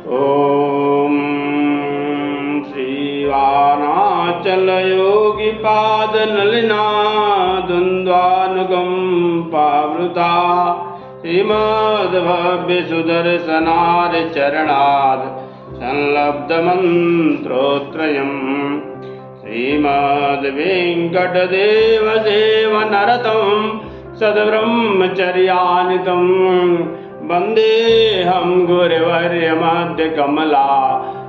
ओम श्रीवाणाचल योगी पाद नलिना द्वंद्वानुकंपावृता श्रीमद्भव्य सुदर्शनार चरणाद संलब्ध मंत्रोत्रयम् श्रीमद्वेंकटदेव सेवनरतं सद्ब्रह्मचर्यानितं वन्देऽहं गुरुवर्यमध्यकमला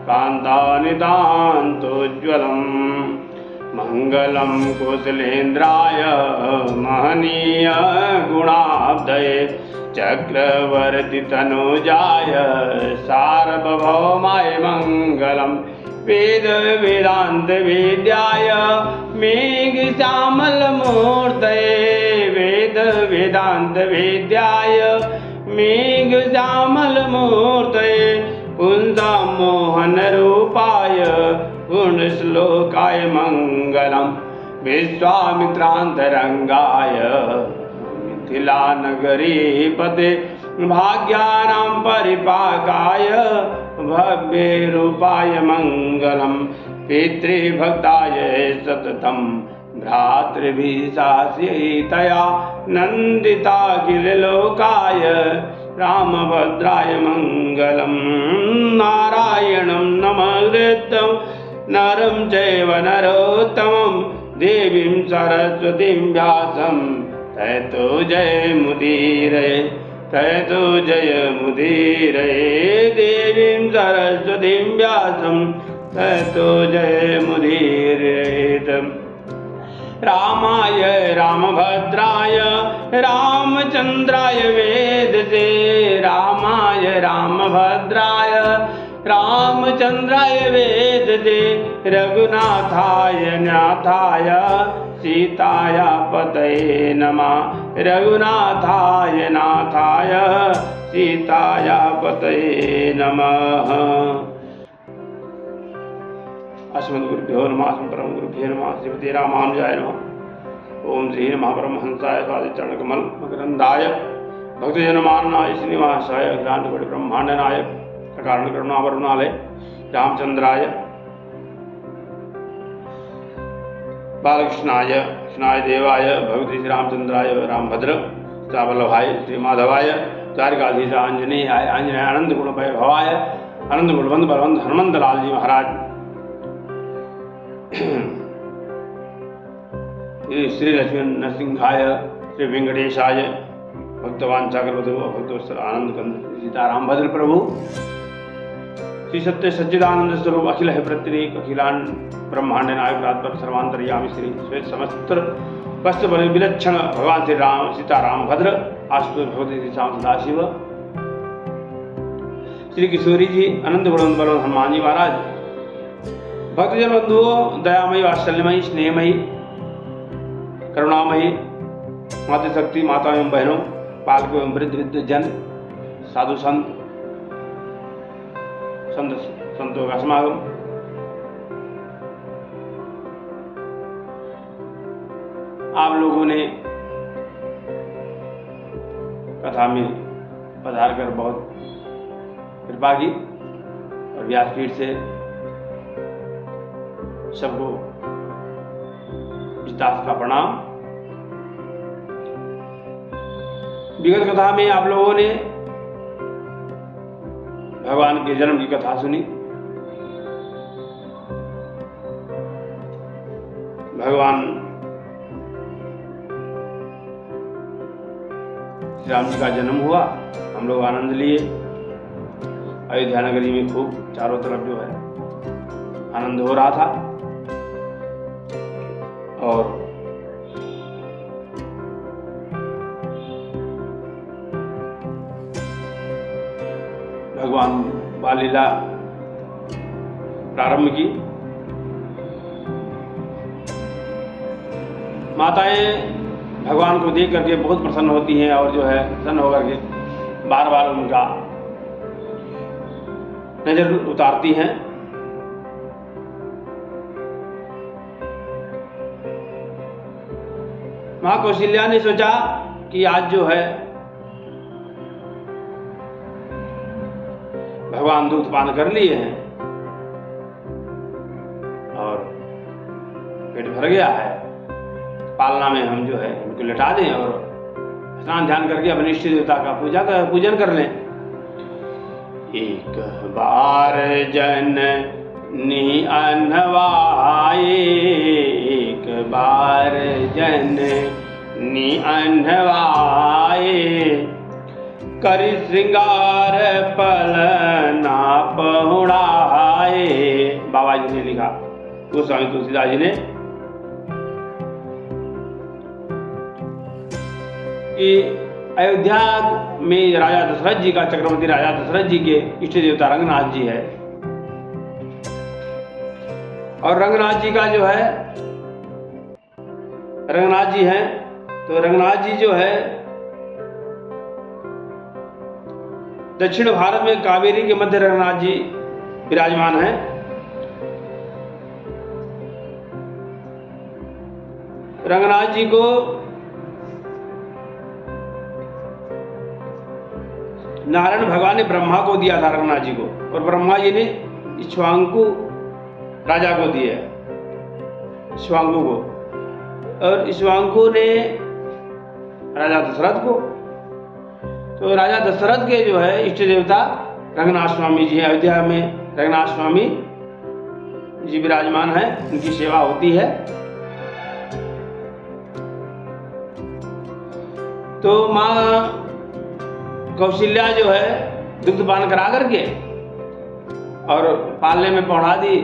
कान्तानितान्तोज्ज्वलम् मङ्गलं कुशलेन्द्राय महनीय गुणाब्धये चक्रवर्ति तनुजाय सार्वभौमाय मङ्गलम् वेद वेदांत विद्याय मेघश्यामलमूर्तये वेद वेदांत विद्याय मेघश्यामलमूर्तये पुंसां मोहनरूपाय गुणश्लोकाय मङ्गलम् विश्वामित्रान्तरङ्गाय मिथिलानगरीपते भाग्यानां परिपाकाय भव्य रूपाय मङ्गलम् पितृभक्ताय सततं भ्रातृभिशास्यैतया नन्दिताखिललोकाय रामभद्राय मङ्गलम् नारायणं नमस्कृत्य नरं चैव नरोत्तमं देवीं सरस्वतीं व्यासं ततो जयमुदीरये ततो जयमुदीरये देवीं सरस्वतीं व्यासं ततो जयमुदीरयेत् रामाय रामभद्राय रामचन्द्राय वेदसे रामाय रामभद्राय रामचन्द्राय वेदसे रघुनाथाय नाथाय सीताया पतये नमः रघुनाथाय नाथाय सीताया पतये नमः। अस्मद्गुरुभ्यो नमः परमगुरुभ्यो नमः श्रीमते रामानुजाय नमः। ओम श्री महापरमहंसाय स्वादिचरणकमल मकरंदाय भक्तजनमाननाय श्रीनिवासाय अखिलांडकोटि ब्रह्मांड नायक अकारण करुणावरुणालय रामचंद्राय बालकृष्णाय कृष्णाय देवाय भगवती श्री रामचंद्राय रामभद्र वल्लभाय श्री माधवाय द्वारिकाधीश आंजनेयाय आंजनेय आनंद गुण भवाय आनंद गुणवंत बलवंत हनुमंत लाल जी महाराज श्री लक्ष्मी नरसिंहाय श्री वेंकटेशाय भक्तवान चाकरवधु भक्तवत्सल आनंद कंद सीताराम भद्र प्रभु श्री सत्य सच्चिदानंद स्वरूप अखिल है प्रत्येक अखिलांड ब्रह्मांड नायक राजपर सर्वांतर्यामी श्री श्वेत समस्त्र वस्त्र बल विलक्षण भगवान श्री राम सीताराम भद्र आशुतोष भगवती श्री श्याम सदाशिव श्री किशोरी जी अनंत गुणवंत बलवंत हनुमान जी महाराज भक्तजन बंधुओं दयामयी वात्सल्यमयी स्नेहमयी करुणामयी मातृशक्ति माता एवं बहनों बालक एवं वृद्ध वृद्ध जन साधु संतों का समागम आप लोगों ने कथा में पधार कर बहुत कृपा की और व्यासपीठ से सबको विस्तार का प्रणाम। विगत कथा में आप लोगों ने भगवान के जन्म की कथा सुनी। भगवान श्री राम जी का जन्म हुआ, हम लोग आनंद लिए। अयोध्या नगरी में खूब चारों तरफ जो है आनंद हो रहा था और भगवान बाल लीला प्रारंभ की। माताएं भगवान को देख करके बहुत प्रसन्न होती हैं और जो है प्रसन्न होकर के बार बार उनका नजर उतारती हैं। मां कौशल्या ने सोचा कि आज जो है भगवान दूध पान कर लिए हैं और पेट भर गया है, पालना में हम जो है इनको लिटा दें और स्नान ध्यान करके अपने इष्ट देवता का पूजन कर लें। एक बार जननी अन्नवाए, एक बार जननी अन्नवाए, कर श्रृंगार पलना पहुड़ाए। बाबा जी ने लिखा, गोस्वामी तुलसीदास जी ने, कि अयोध्या में राजा दशरथ जी का, चक्रवर्ती राजा दशरथ जी के इष्ट देवता रंगनाथ जी है। और रंगनाथ जी का जो है, रंगनाथ जी हैं, तो रंगनाथ जी जो है दक्षिण भारत में कावेरी के मध्य रंगनाथ जी विराजमान हैं। रंगनाथ जी को नारायण भगवान ने ब्रह्मा को दिया था, रंगनाथ जी को, और ब्रह्मा जी ने इक्ष्वाकु राजा को दिया, इक्ष्वाकु को, और इक्ष्वाकु ने राजा दशरथ को। तो राजा दशरथ के जो है इष्ट देवता रंगनाथ स्वामी जी हैं। अयोध्या में रंगनाथ स्वामी जी विराजमान है, उनकी सेवा होती है। तो माँ कौशल्या जो है दुग्ध पान करा करके और पालने में पहुंचा दी,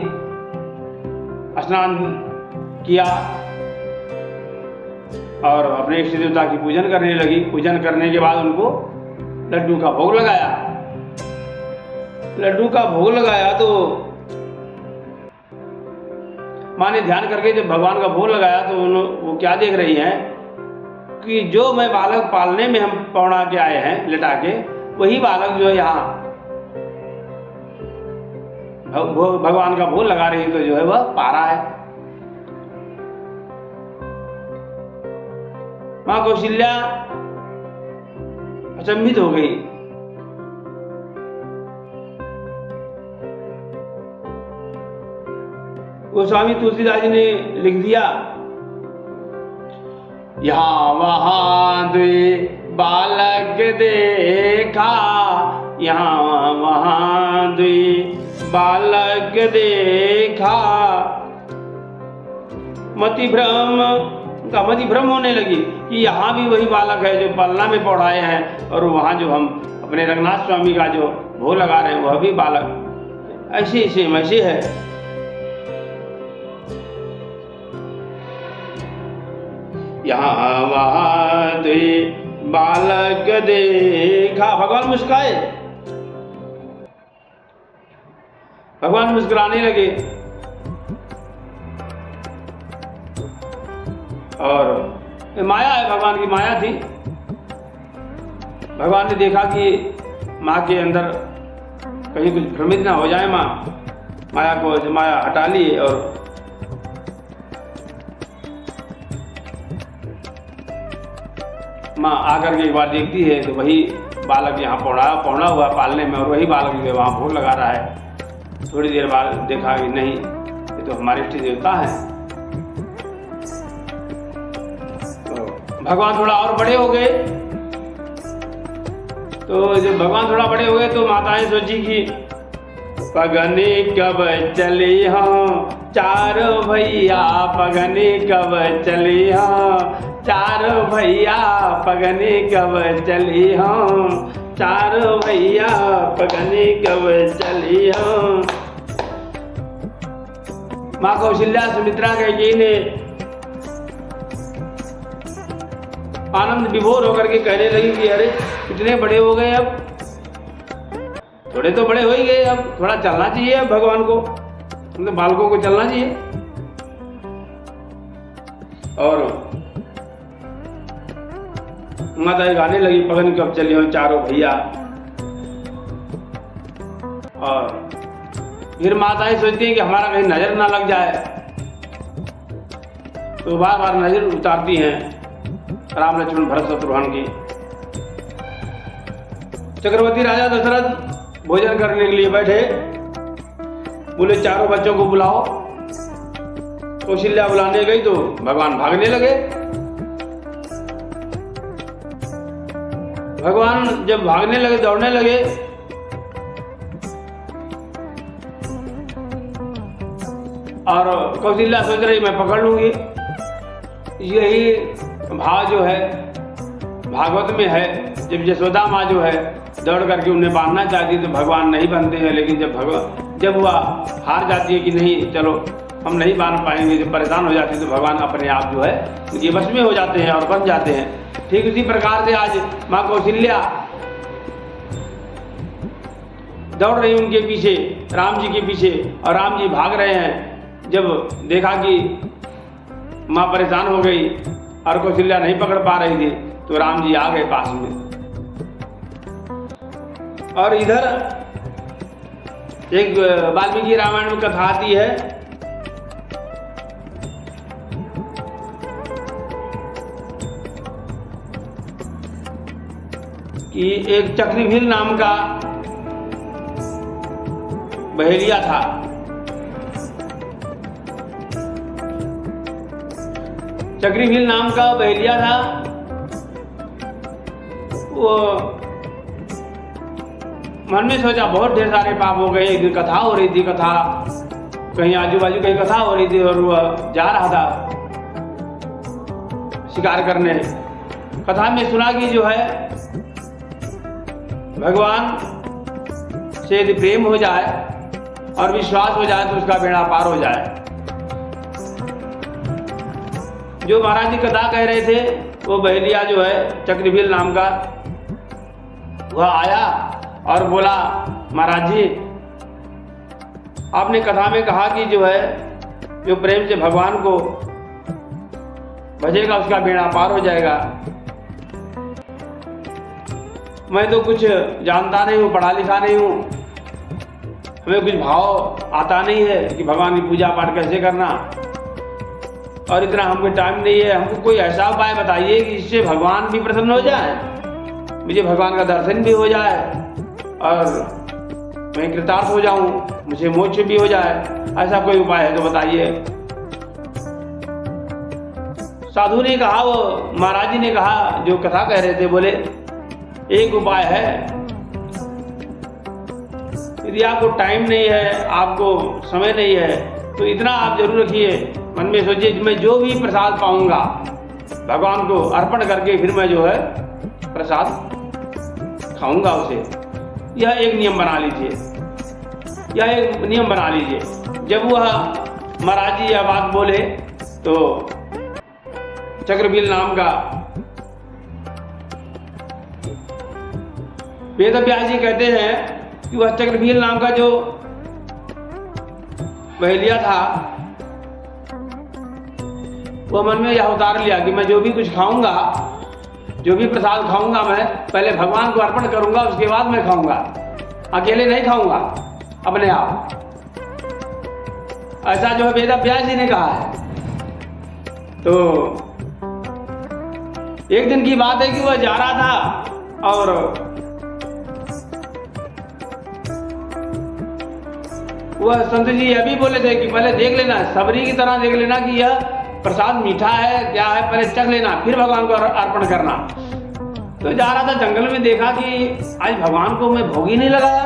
स्नान किया और अपने इष्ट देवता की पूजन करने लगी। पूजन करने के बाद उनको लड्डू का भोग लगाया। लड्डू का भोग लगाया तो माँ ने ध्यान करके जब भगवान का भोग लगाया तो वो क्या देख रही हैं कि जो मैं बालक पालने में हम पौड़ा के आए हैं लिटा के, वही बालक जो है यहाँ भगवान का भोग लगा रही, तो जो है वह पा रहा है। माँ कौशल्या अचंभित हो गई। गोस्वामी तुलसीदास जी ने लिख दिया, यहाँ वहां द्वे बालक देखा, यहाँ वहां द्वे बालक देखा, मति भ्रम होने लगी कि यहाँ भी वही बालक है जो पालना में पढ़ाए हैं, और वहाँ जो हम अपने रंगनाथ स्वामी का जो भोग लगा रहे हैं वह भी बालक ऐसे सेम ऐसे है। यहाँ वहाँ द्वे बालक देखा, भगवान मुस्काए, भगवान मुस्कुराने लगे और माया है, भगवान की माया थी। भगवान ने देखा कि माँ के अंदर कहीं कुछ भ्रमित ना हो जाए, माया को माया हटा ली और माँ आकर के एक बार देखती है तो वही बालक यहाँ पौड़ा हुआ पालने में, और वही बालक जो वहाँ भोग लगा रहा है। थोड़ी देर बाद देखा कि नहीं, ये तो हमारे इष्ट देवता हैं। भगवान थोड़ा और बड़े हो गए, तो जब भगवान थोड़ा बड़े हो गए तो माताएं सोची कि पगने कब चले हाँ चारों भैया, पगने कब चले हाँ चारों भैया, पगने कब चले हाँ चारों भैया, पगने कब चले हाँ। माँ कौशल्या सुमित्रा कैकेयी ने आनंद विभोर होकर के कहने लगी कि अरे इतने बड़े हो गए, अब थोड़े तो बड़े हो ही गए, अब थोड़ा चलना चाहिए, अब भगवान को, मतलब बालकों को चलना चाहिए। और माता गाने लगी, पगन कब चली हो चारों भैया। और फिर माताएं सोचती हैं कि हमारा कहीं नजर ना लग जाए, तो बार बार नजर उतारती हैं राम लक्ष्मण भरत शत्रुघ्न की। चक्रवर्ती राजा दशरथ भोजन करने के लिए बैठे, बोले चारों बच्चों को बुलाओ। कौशल्या बुलाने गई तो भगवान भागने लगे। भगवान जब भागने लगे, दौड़ने लगे, और कौशल्या सोच रही मैं पकड़ लूंगी। यही भाव जो है भागवत में है। जब यशोदा माँ जो है दौड़ करके उन्हें बांधना चाहती तो भगवान नहीं बनते हैं, लेकिन जब वह हार जाती है कि नहीं चलो हम नहीं बांध पाएंगे, जब परेशान हो जाती है तो भगवान अपने आप जो है उनके वश में हो जाते हैं और बन जाते हैं। ठीक उसी प्रकार से आज माँ कौशल्या दौड़ रही उनके पीछे, राम जी के पीछे, और राम जी भाग रहे हैं। जब देखा कि माँ परेशान हो गई और कौशल्या नहीं पकड़ पा रही थी तो राम जी आ गए पास में। और इधर एक वाल्मीकि रामायण में कथा आती है कि एक चक्रव्यूह नाम का बहेलिया था। चक्रव्यूह नाम का बहेलिया था। वो मन में सोचा बहुत ढेर सारे पाप हो गए। एक दिन कथा हो रही थी, कथा कहीं आजू बाजू कहीं कथा हो रही थी और वह जा रहा था शिकार करने। कथा में सुना कि जो है भगवान से यदि प्रेम हो जाए और विश्वास हो जाए तो उसका बेड़ा पार हो जाए। जो महाराज जी कथा कह रहे थे वो बहेलिया जो है चक्रव्यूह नाम का, वह आया और बोला महाराज जी आपने कथा में कहा कि जो है जो प्रेम से भगवान को भजेगा उसका बेड़ा पार हो जाएगा। मैं तो कुछ जानता नहीं हूँ, पढ़ा लिखा नहीं हूँ, हमें कुछ भाव आता नहीं है कि भगवान की पूजा पाठ कैसे करना, और इतना हमको टाइम नहीं है। हमको कोई ऐसा उपाय बताइए कि इससे भगवान भी प्रसन्न हो जाए, मुझे भगवान का दर्शन भी हो जाए और मैं कृतार्थ हो जाऊं, मुझे मोक्ष भी हो जाए। ऐसा कोई उपाय है तो बताइए। साधु ने कहा, वो महाराज जी ने कहा जो कथा कह रहे थे, बोले एक उपाय है। यदि आपको टाइम नहीं है, आपको समय नहीं है, तो इतना आप जरूर रखिए, मन में सोचिए कि मैं जो भी प्रसाद पाऊंगा भगवान को अर्पण करके फिर मैं जो है प्रसाद खाऊंगा उसे। यह एक नियम बना लीजिए, यह एक नियम बना लीजिए। जब वह महाराज जी यह बात बोले तो चक्रव्यूह नाम का वेद व्यास जी कहते हैं कि वह चक्रव्यूह नाम का जो बहेलिया था वह मन में यह अवतार लिया कि मैं जो भी कुछ खाऊंगा, जो भी प्रसाद खाऊंगा, मैं पहले भगवान को अर्पण करूंगा, उसके बाद मैं खाऊंगा, अकेले नहीं खाऊंगा अपने आप। ऐसा जो है वेद व्यास जी ने कहा है। तो एक दिन की बात है कि वह जा रहा था और वह संत जी यह भी बोले थे कि पहले देख लेना, सबरी की तरह देख लेना कि यह प्रसाद मीठा है क्या है, पहले चख लेना, फिर भगवान को अर्पण करना। तो जा रहा था जंगल में, देखा कि आज भगवान को मैं भोग ही नहीं लगाया।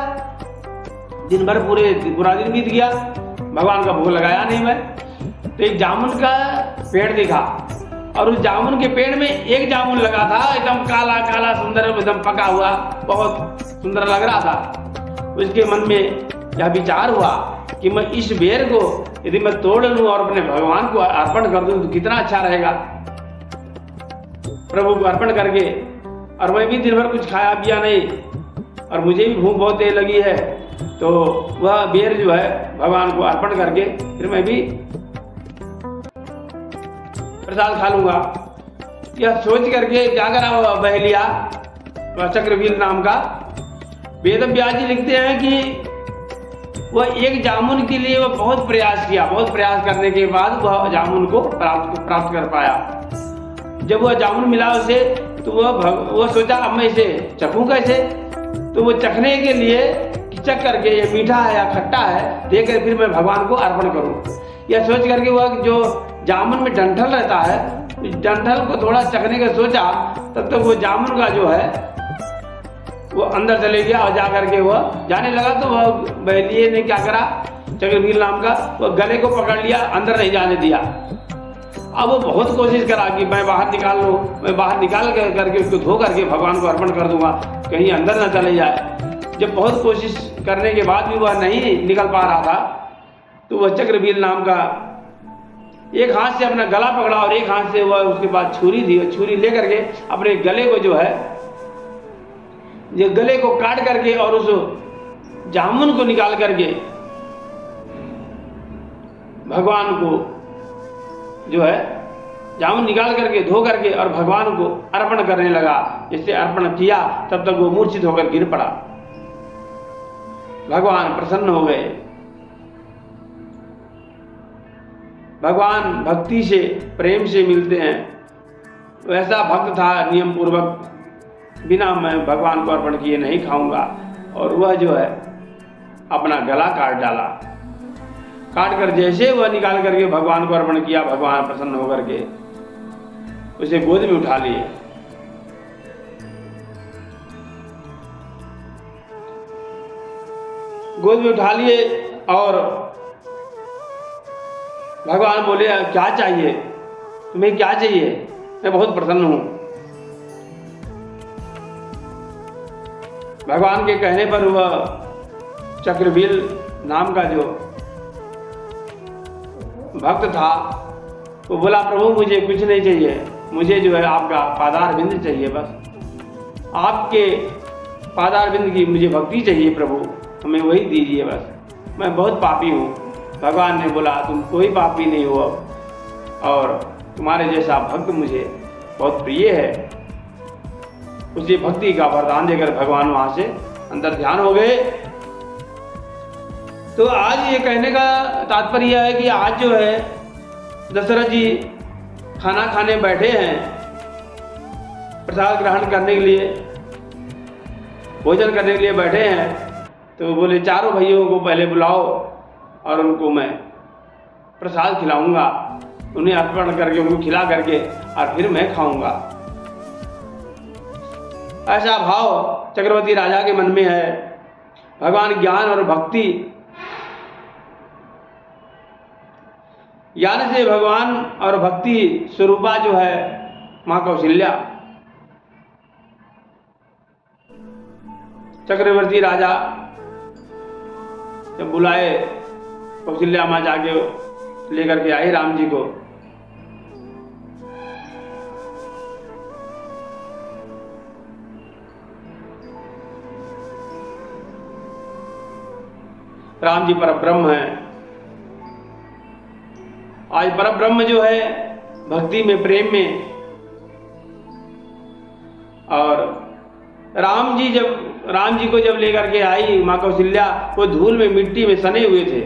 दिन भर पूरा दिन बीत गया, भगवान का भोग लगाया नहीं मैं। तो एक जामुन का पेड़ दिखा और उस जामुन के पेड़ में एक जामुन लगा था, एकदम काला काला सुंदर, एकदम पका हुआ, बहुत सुंदर लग रहा था। उसके मन में यह विचार हुआ कि मैं इस बेर को यदि मैं तोड़ लूं और अपने भगवान को अर्पण कर दूं तो कितना अच्छा रहेगा, प्रभु को अर्पण करके। और मैं भी दिन भर कुछ खाया पिया नहीं और मुझे भी भूख बहुत तेज लगी है, तो वह बेर जो है भगवान को अर्पण करके फिर मैं भी प्रसाद खा लूंगा। यह सोच करके क्या करा वह बहेलिया, वह चक्रव्यूह नाम का। वेद व्यास जी लिखते हैं कि वह एक जामुन के लिए वह बहुत प्रयास किया, बहुत प्रयास करने के बाद वह जामुन को प्राप्त कर पाया। जब वह जामुन मिला उसे तो वह सोचा अब मैं इसे चखूं कैसे। तो वो चखने के लिए चख करके ये मीठा है या खट्टा है देख कर फिर मैं भगवान को अर्पण करूं। यह सोच करके वह जो जामुन में डंठल रहता है, डंठल को थोड़ा चखने का सोचा, तब तक वो जामुन का जो है वो अंदर चले गया और जा करके वह जाने लगा। तो वह बहलिए ने क्या करा, चक्रवीर नाम का, वह गले को पकड़ लिया, अंदर नहीं जाने दिया। अब वो बहुत कोशिश करा कि मैं बाहर निकाल लूँ, मैं बाहर निकाल करके उसको धो करके भगवान को अर्पण कर दूंगा, कहीं अंदर न चले जाए। जब बहुत कोशिश करने के बाद भी वह नहीं निकल पा रहा था, तो वह चक्रवीर नाम का एक हाथ से अपना गला पकड़ा और एक हाथ से वह उसके पास छुरी थी, छुरी ले करके अपने गले को जो है, ये गले को काट करके और उस जामुन को निकाल करके भगवान को जो है जामुन निकाल करके धो करके और भगवान को अर्पण करने लगा। जिससे अर्पण किया तब तक वो मूर्छित होकर गिर पड़ा। भगवान प्रसन्न हो गए। भगवान भक्ति से, प्रेम से मिलते हैं। वैसा भक्त था नियम पूर्वक, बिना मैं भगवान को अर्पण किए नहीं खाऊंगा, और वह जो है अपना गला काट डाला। काट कर जैसे वह निकाल करके भगवान को अर्पण किया, भगवान प्रसन्न होकर के उसे गोद में उठा लिए। गोद में उठा लिए और भगवान बोले, क्या चाहिए तुम्हें, क्या चाहिए, मैं बहुत प्रसन्न हूं। भगवान के कहने पर वह चक्रवीर नाम का जो भक्त था वो बोला, प्रभु मुझे कुछ नहीं चाहिए, मुझे जो है आपका पादार बिंद चाहिए, बस आपके पादार बिंद की मुझे भक्ति चाहिए प्रभु, हमें वही दीजिए बस, मैं बहुत पापी हूँ। भगवान ने बोला, तुम कोई पापी नहीं हो अब, और तुम्हारे जैसा भक्त मुझे बहुत प्रिय है। उसी भक्ति का वरदान देकर भगवान वहां से अंदर ध्यान हो गए। तो आज ये कहने का तात्पर्य है कि आज जो है दशरथ जी खाना खाने बैठे हैं, प्रसाद ग्रहण करने के लिए, भोजन करने के लिए बैठे हैं। तो बोले, चारों भाइयों को पहले बुलाओ और उनको मैं प्रसाद खिलाऊंगा, उन्हें अर्पण करके, उनको खिला करके और फिर मैं खाऊंगा। ऐसा भाव चक्रवर्ती राजा के मन में है। भगवान ज्ञान और भक्ति, ज्ञान से भगवान और भक्ति स्वरूपा जो है मां कौशल्या, चक्रवर्ती राजा जब बुलाए, कौशल्या मां जाके लेकर के आई राम जी को। राम जी परब्रह्म है। आज परब्रह्म जो है भक्ति में, प्रेम में, और राम जी को जब लेकर के आई मां कौशल्या, वो धूल में, मिट्टी में सने हुए थे,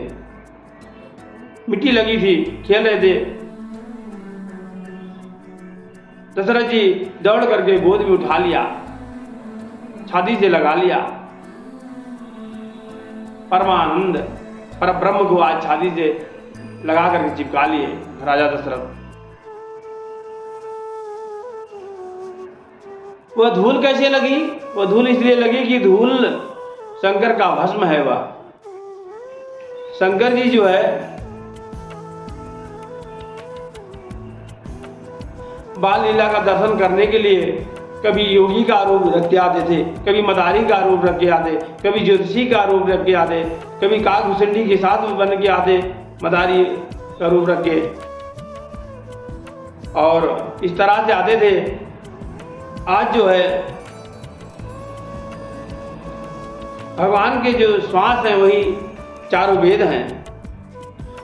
मिट्टी लगी थी, खेल रहे थे। दशरथ जी दौड़ करके गोद में उठा लिया, छाती से लगा लिया। परमानंद परब्रह्म को आज छाती से लगा करके चिपका लिए राजा दशरथ। वह धूल कैसे लगी? वह धूल इसलिए लगी कि धूल शंकर का भस्म है। वह शंकर जी जो है बाल लीला का दर्शन करने के लिए कभी योगी का रूप रख के आते थे, कभी मदारी का रूप रख के आते, कभी ज्योतिषी का रूप रख के आते, कभी काकभूषणी के साथ बन के आते, मदारी का रूप रख के, और इस तरह से आते थे। आज जो है भगवान के जो श्वास हैं वही चारों वेद हैं।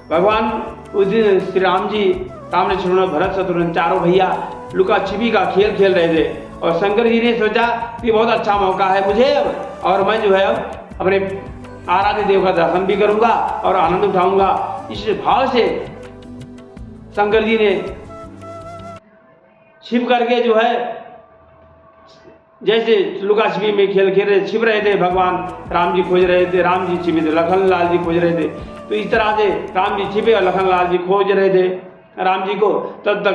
भगवान उस दिन श्री राम जी, राम लक्ष्मण भरत शत्रुघ्न चारों भैया लुका छिपी का खेल खेल रहे थे, और शंकर जी ने सोचा कि बहुत अच्छा मौका है मुझे अब, और मैं जो है अब अपने आराध्य देव का दर्शन भी करूंगा और आनंद उठाऊंगा। इस भाव से शंकर जी ने छिप करके जो है जैसे लुका छिपी में खेल खेल रहे, छिप रहे थे, भगवान राम जी खोज रहे थे, राम जी छिपे थे, लखन लाल जी खोज रहे थे। तो इस तरह से राम जी छिपे और लखन लाल जी खोज रहे थे राम जी को। तब तक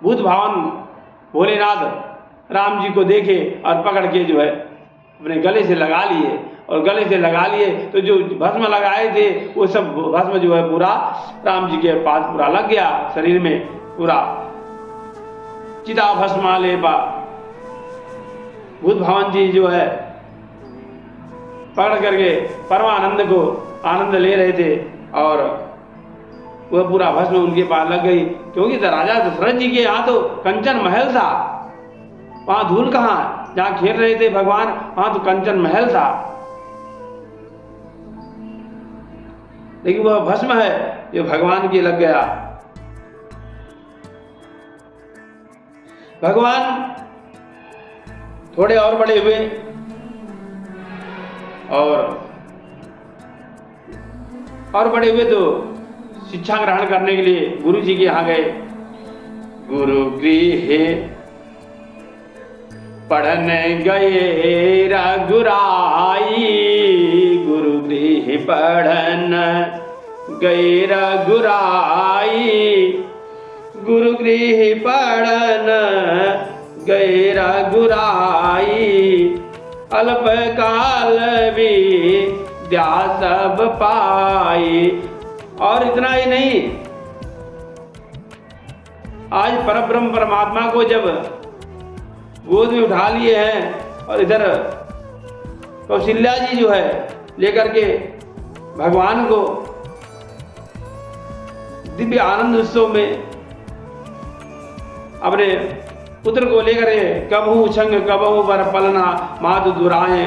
भूत भावन भोलेनाथ राम जी को देखे और पकड़ के जो है अपने गले से लगा लिए, और गले से लगा लिए तो जो भस्म लगाए थे वो सब भस्म जो है पूरा राम जी के पास पूरा लग गया, शरीर में पूरा चिता भस्मा लेपा। भूत भावन जी जो है पकड़ करके परमानंद को आनंद ले रहे थे और वह पूरा भस्म उनके पास लग गई। क्योंकि राजा दशरथ जी के यहाँ तो कंचन महल था, वहां धूल कहाँ, जहां खेल रहे थे भगवान वहां तो कंचन महल था, लेकिन वह भस्म है जो भगवान के लग गया। भगवान थोड़े और बड़े हुए और बड़े हुए तो शिक्षा ग्रहण करने के लिए गुरु जी के यहाँ गए। गुरु गृह पढ़ने गए रघुराई, गुरु गृह पढ़न गए रघुराई, गुरु गृह पढ़न गए रघुराई, अल्प काल विद्या सब पाई। और इतना ही नहीं, आज परब्रह्म परमात्मा को जब गोद में उठा लिए हैं और इधर कौशल्या जी जो है लेकर के भगवान को दिव्य आनंद उत्सव में अपने पुत्र को लेकर कबहू छंग कबहू बर पलना, माधु दुराए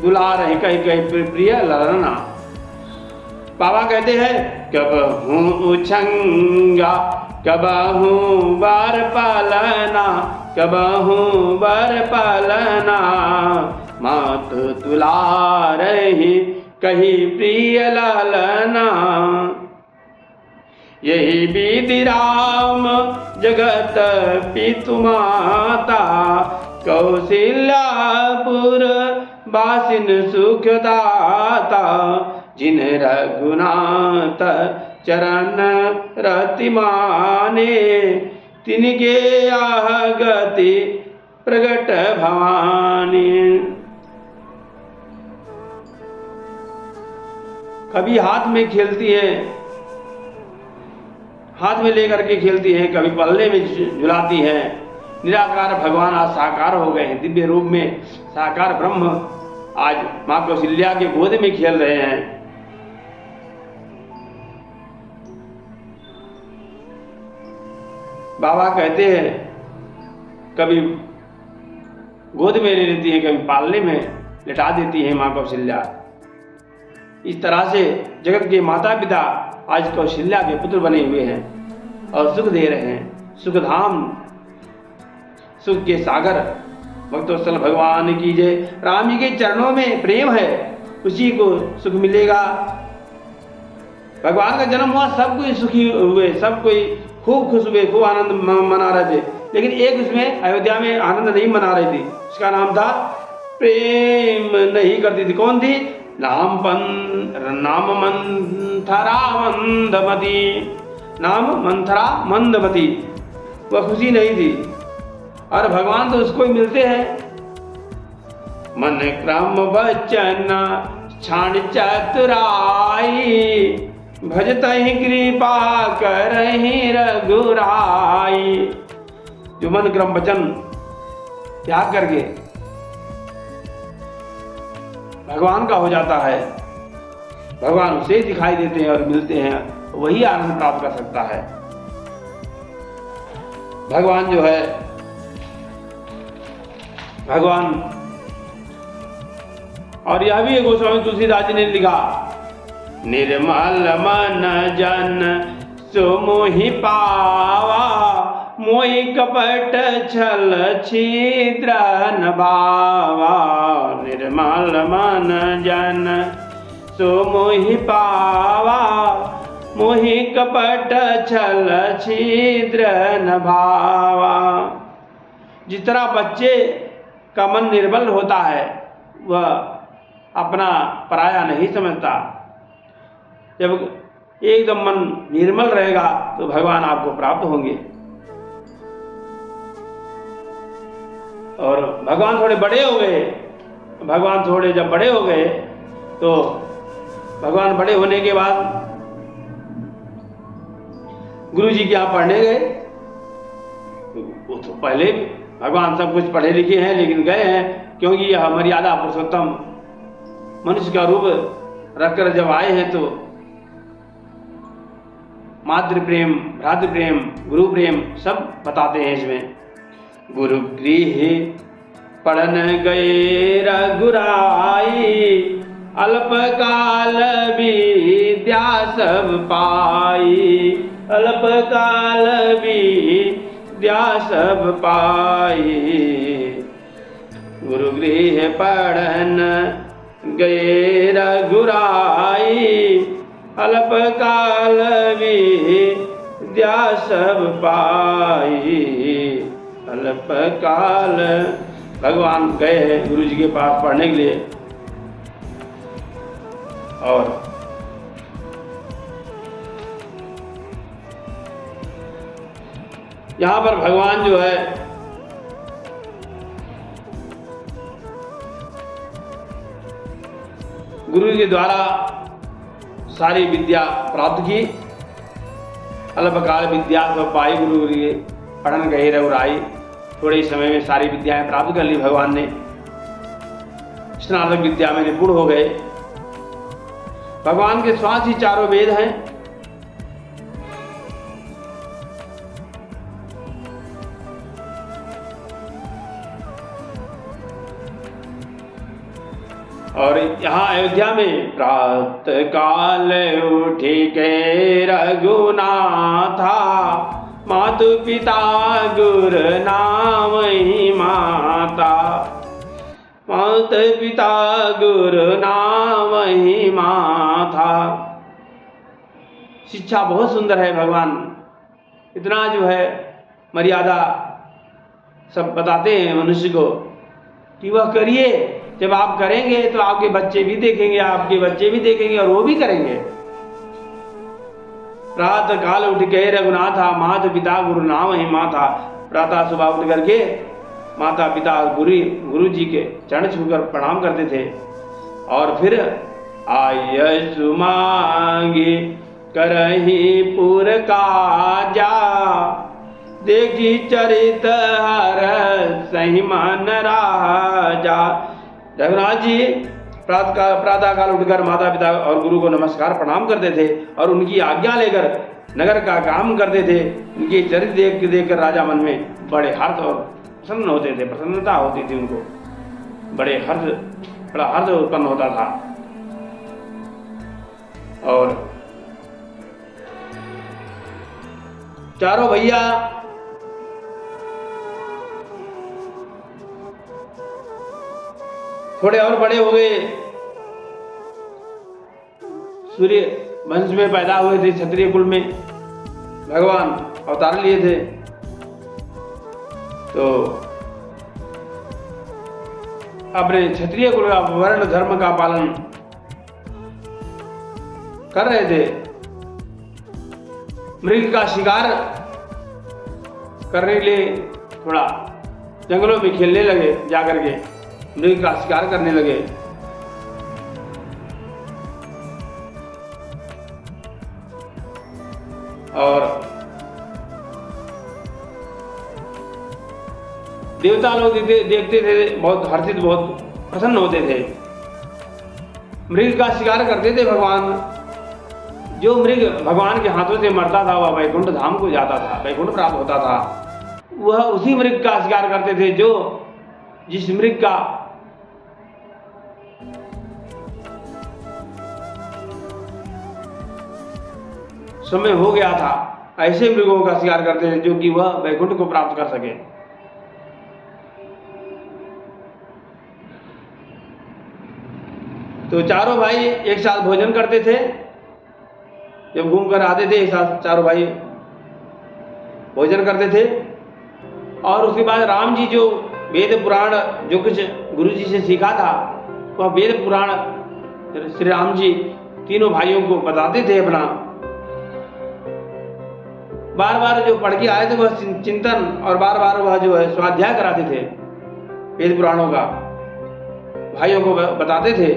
दुलार है कही कही प्रिय ललना। बाबा कहते हैं कबहू छंगा कबहू बर पलना, कबहू बर पलना, माधु दुलार ही कही प्रिय ललना। यही विधि राम जगत पितु माता, कौशल्यापुर बासिन सुखदाता, जिन रघुनाथ चरण रति माने, तिनके आह गति प्रगट भवानी। कभी हाथ में खेलती है, हाथ में लेकर के खेलती है, कभी पल्ले में झुलाती है। निराकार भगवान आज साकार हो गए हैं, दिव्य रूप में साकार ब्रह्म आज मां कौशल्या के गोद में खेल रहे हैं। बाबा कहते हैं कभी गोद में ले लेती है, कभी पालने में लिटा देती है मां कौशल्या। इस तरह से जगत के माता पिता आज कौशल्या के पुत्र बने हुए हैं और सुख दे रहे हैं। सुखधाम सुख के सागर भक्तोत्सल भगवान की जय। राम जी के चरणों में प्रेम है, उसी को सुख मिलेगा। भगवान का जन्म हुआ, सब कोई सुखी हुए, सब कोई खूब खुश हुए, खूब आनंद मना रहे थे। लेकिन एक उसमें अयोध्या में आनंद नहीं मना रही थी, उसका नाम था प्रेम नहीं करती थी। कौन थी? नाम मंथरा मंदमती, नाम मंथरा मंदमती, वह खुशी नहीं थी। और भगवान तो उसको ही मिलते हैं। मन क्रम वचन क्षण चतुराई, भजतहि कृपा करहि रघुराई। जो मन क्रम वचन त्याग करके भगवान का हो जाता है, भगवान उसे दिखाई देते हैं और मिलते हैं, वही आनंद प्राप्त कर सकता है। भगवान जो है, भगवान। और यह भी गोस्वामी तुलसीदास जी ने लिखा, निर्मल मन जन सो मोहि पावा, मोहि कपट छल छिद्र न भावा। निर्मल मन जन सो मोहि पावा, मोहि कपट छल छिद्र न भावा। जिस तरह बच्चे का मन निर्मल होता है, वह अपना पराया नहीं समझता, जब एकदम मन निर्मल रहेगा तो भगवान आपको प्राप्त होंगे। और भगवान थोड़े बड़े हो गए, भगवान थोड़े जब बड़े हो गए तो भगवान बड़े होने के बाद गुरु जी के यहाँ पढ़ने गए। वो तो पहले भगवान सब कुछ पढ़े लिखे हैं, लेकिन गए हैं क्योंकि यह मर्यादा पुरुषोत्तम मनुष्य का रूप रखकर जब आए हैं तो मातृ प्रेम, भ्रातृ प्रेम, गुरु प्रेम सब बताते हैं इसमें। गुरु गृह पढ़न गए रघुराई, अल्पकाल विद्या सब पाई, अल्पकाल विद्या सब पाई। गुरु गृह पढ़न गए रघुराई, अल्पकाल विद्या सब पाई, अल्पकाल। भगवान गए गुरु जी के पास पढ़ने के लिए, और यहाँ पर भगवान जो है गुरु के द्वारा सारी विद्या प्राप्त की, अल्पकाल विद्या सब पाई। गुरु के पढ़न गए रघुराई, थोड़े ही समय में सारी विद्याएं प्राप्त कर ली भगवान ने, स्नातक विद्या में निपुण हो गए। भगवान के श्वास ही चारों वेद हैं। और यहाँ अयोध्या में प्रातः काल उठी के रघुनाथा, मातु पिता गुरु नाम ही माता, माता पिता गुरु नाम ही माता। शिक्षा बहुत सुंदर है। भगवान इतना जो है मर्यादा सब बताते हैं मनुष्य को कि वह करिए, जब आप करेंगे तो आपके बच्चे भी देखेंगे, आपके बच्चे भी देखेंगे और वो भी करेंगे। प्रातः काल उठ के रघुनाथा, माता पिता गुरु नाम ही माता। प्रातः सुबह उठ करके माता पिता गुरु जी के चरण छूकर प्रणाम करते थे, और फिर आयसु मांगी करही पुर काजा, देखी चरित हर सही मन राजा। रघुनाथ जी प्रातः काल उठकर माता पिता और गुरु को नमस्कार प्रणाम करते थे और उनकी आज्ञा लेकर नगर का काम करते थे। उनके चरित्र देख कर राजा मन में बड़े हर्ष और प्रसन्न होते थे, प्रसन्नता होती थी उनको, बड़ा हर्ष उत्पन्न होता था। और चारों भैया थोड़े और बड़े हो गए, सूर्य वंश में पैदा हुए थे, क्षत्रिय कुल में भगवान अवतार लिए थे। तो अपने क्षत्रिय कुल का वर्ण धर्म का पालन कर रहे थे। मृग का शिकार करने के लिए थोड़ा जंगलों में खेलने लगे, जाकर के मृग का शिकार करने लगे। और देवता लोग देखते थे, बहुत हर्षित, बहुत प्रसन्न होते थे। मृग का शिकार करते थे भगवान। जो मृग भगवान के हाथों से मरता था वह वैकुंठ धाम को जाता था, वैकुंठ प्राप्त होता था। वह उसी मृग का शिकार करते थे जो जिस मृग का समय हो गया था, ऐसे मृगों का शिकार करते थे जो कि वह वैकुंठ को प्राप्त कर सके। तो चारों भाई एक साथ भोजन करते थे। जब घूम कर आते थे एक साथ चारों भाई भोजन करते थे। और उसके बाद राम जी जो वेद पुराण जो कुछ गुरु जी से सीखा था, वह वेद पुराण श्री राम जी तीनों भाइयों को बताते थे अपना। बार बार जो पढ़ के आए थे वह चिंतन और बार बार वह जो है स्वाध्याय कराते थे वेद पुराणों का, भाइयों को बताते थे।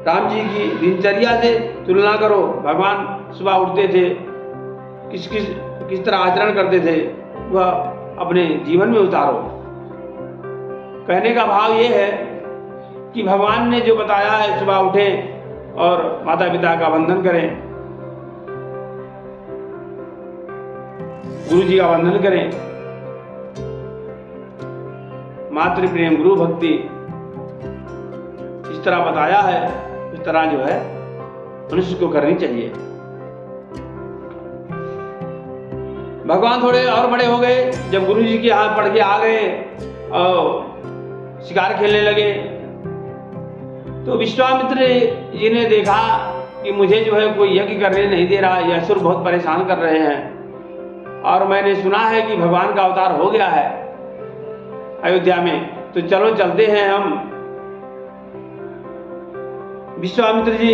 राम जी की दिनचर्या से तुलना करो, भगवान सुबह उठते थे, किस तरह आचरण करते थे, वह अपने जीवन में उतारो। कहने का भाव ये है कि भगवान ने जो बताया है, सुबह उठें और माता पिता का वंदन करें, गुरु जी का वंदन करें, मातृ प्रेम गुरु भक्ति इस तरह बताया है, इस तरह जो है मनुष्य को करनी चाहिए। भगवान थोड़े और बड़े हो गए, जब गुरु जी के यहाँ पढ़ के आ गए और शिकार खेलने लगे, तो विश्वामित्र जी ने देखा कि मुझे जो है कोई यज्ञ करने नहीं दे रहा, ये असुर बहुत परेशान कर रहे हैं, और मैंने सुना है कि भगवान का अवतार हो गया है अयोध्या में, तो चलो चलते हैं हम। विश्वामित्र जी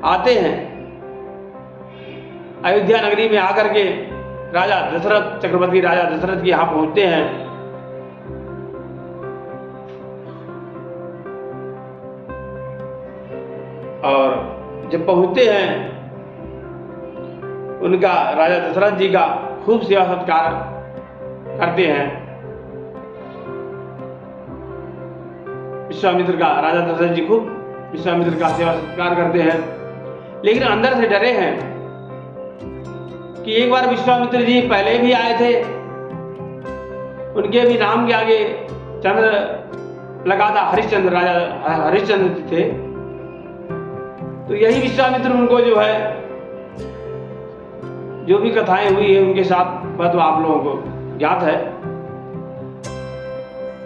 आते हैं अयोध्या नगरी में, आकर के राजा दशरथ चक्रवर्ती राजा दशरथ के यहां पहुंचते हैं। और जब पहुंचते हैं, उनका राजा दशरथ जी का खूब सेवा सत्कार करते हैं। विश्वामित्र का राजा दशरथ जी खूब विश्वामित्र का सेवा सत्कार करते हैं, लेकिन अंदर से डरे हैं कि एक बार विश्वामित्र जी पहले भी आए थे, उनके भी नाम के आगे चंद्र लगा था, हरिश्चंद्र, राजा हरिश्चंद्र थे। तो यही विश्वामित्र उनको जो है, जो भी कथाएं हुई है उनके साथ, वह तो आप लोगों को ज्ञात है।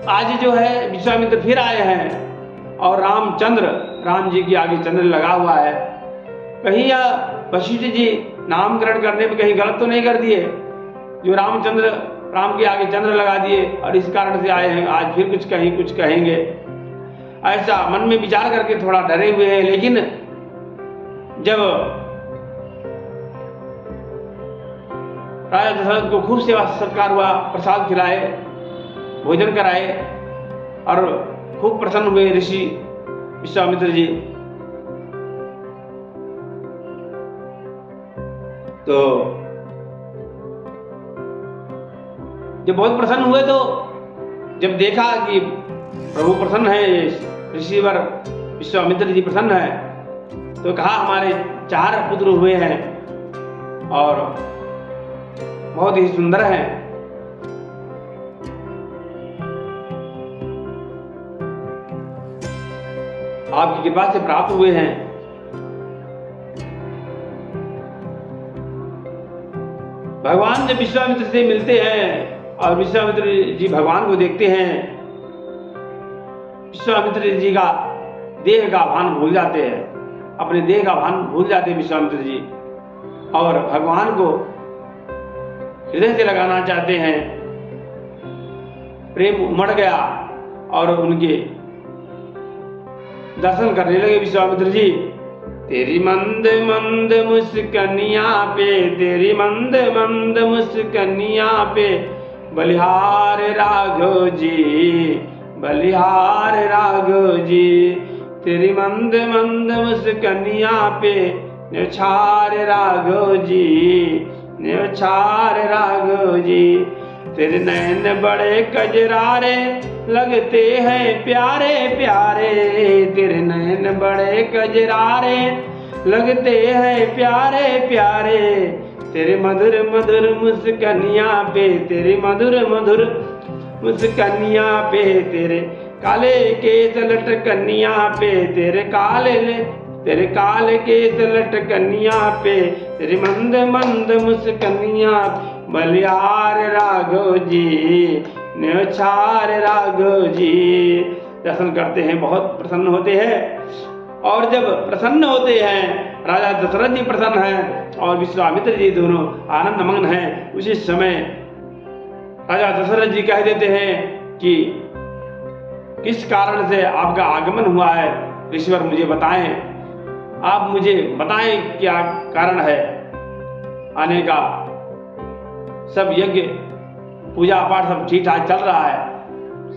आज जो है विश्वामित्र फिर आए हैं और रामचंद्र, राम जी के आगे चंद्र लगा हुआ है। कहीं यह वशिष्ठ जी नामकरण करने में कहीं गलत तो नहीं कर दिए, जो रामचंद्र राम के आगे चंद्र लगा दिए और इस कारण से आए हैं, आज फिर कुछ कहेंगे, ऐसा मन में विचार करके थोड़ा डरे हुए हैं। लेकिन जब राजा दशरथ को खूब सेवा सत्कार हुआ, प्रसाद खिलाए, भोजन कराए और खूब प्रसन्न हुए ऋषि विश्वामित्र जी। तो जब बहुत प्रसन्न हुए, तो जब देखा कि प्रभु प्रसन्न है, ऋषिवर विश्वामित्र जी प्रसन्न है, तो कहा हमारे 4 पुत्र हुए हैं और बहुत ही सुंदर हैं, आपकी कृपा से प्राप्त हुए हैं। भगवान जब विश्वामित्र से मिलते हैं और विश्वामित्र जी भगवान को देखते हैं, विश्वामित्र जी का देह का भान भूल जाते हैं, अपने देह का भान भूल जाते हैं विश्वामित्र जी, और भगवान को हृदय से लगाना चाहते हैं। प्रेम उमड़ गया और उनके दर्शन करने लगे विश्वामित्र जी। तेरी मंद मंद मुस्कनिया पे, तेरी मंद मंद मुस्कनिया पे, बलिहार राघव जी, बलिहार राघव जी। तेरी मंद मंद मुस्कनिया पे, न्यौछार राघव जी, न्यौछार राघव जी। तेरे नैन बड़े कजरारे लगते हैं प्यारे प्यारे, तेरे नैन बड़े कजरारे लगते हैं प्यारे प्यारे। तेरे मधुर मधुर मुस्कनिया पे, तेरी मधुर मधुर मुस्कनिया पे, तेरे काले केस लटकनिया पे, तेरे काले केस लटकनिया पे, तेरी मंद मंद मुस्कनिया, बलिहार राघव जी, न्यौछार राघव जी। दर्शन करते हैं, बहुत प्रसन्न होते हैं। और जब प्रसन्न होते हैं, राजा दशरथ जी प्रसन्न हैं, और विश्वामित्र जी दोनों आनंद मग्न हैं। उसी समय राजा दशरथ जी कह देते हैं कि किस कारण से आपका आगमन हुआ है, ऋषिवर मुझे बताएं, आप मुझे बताएं क्या कारण है आने का। सब यज्ञ पूजा पाठ सब ठीक ठाक चल रहा है,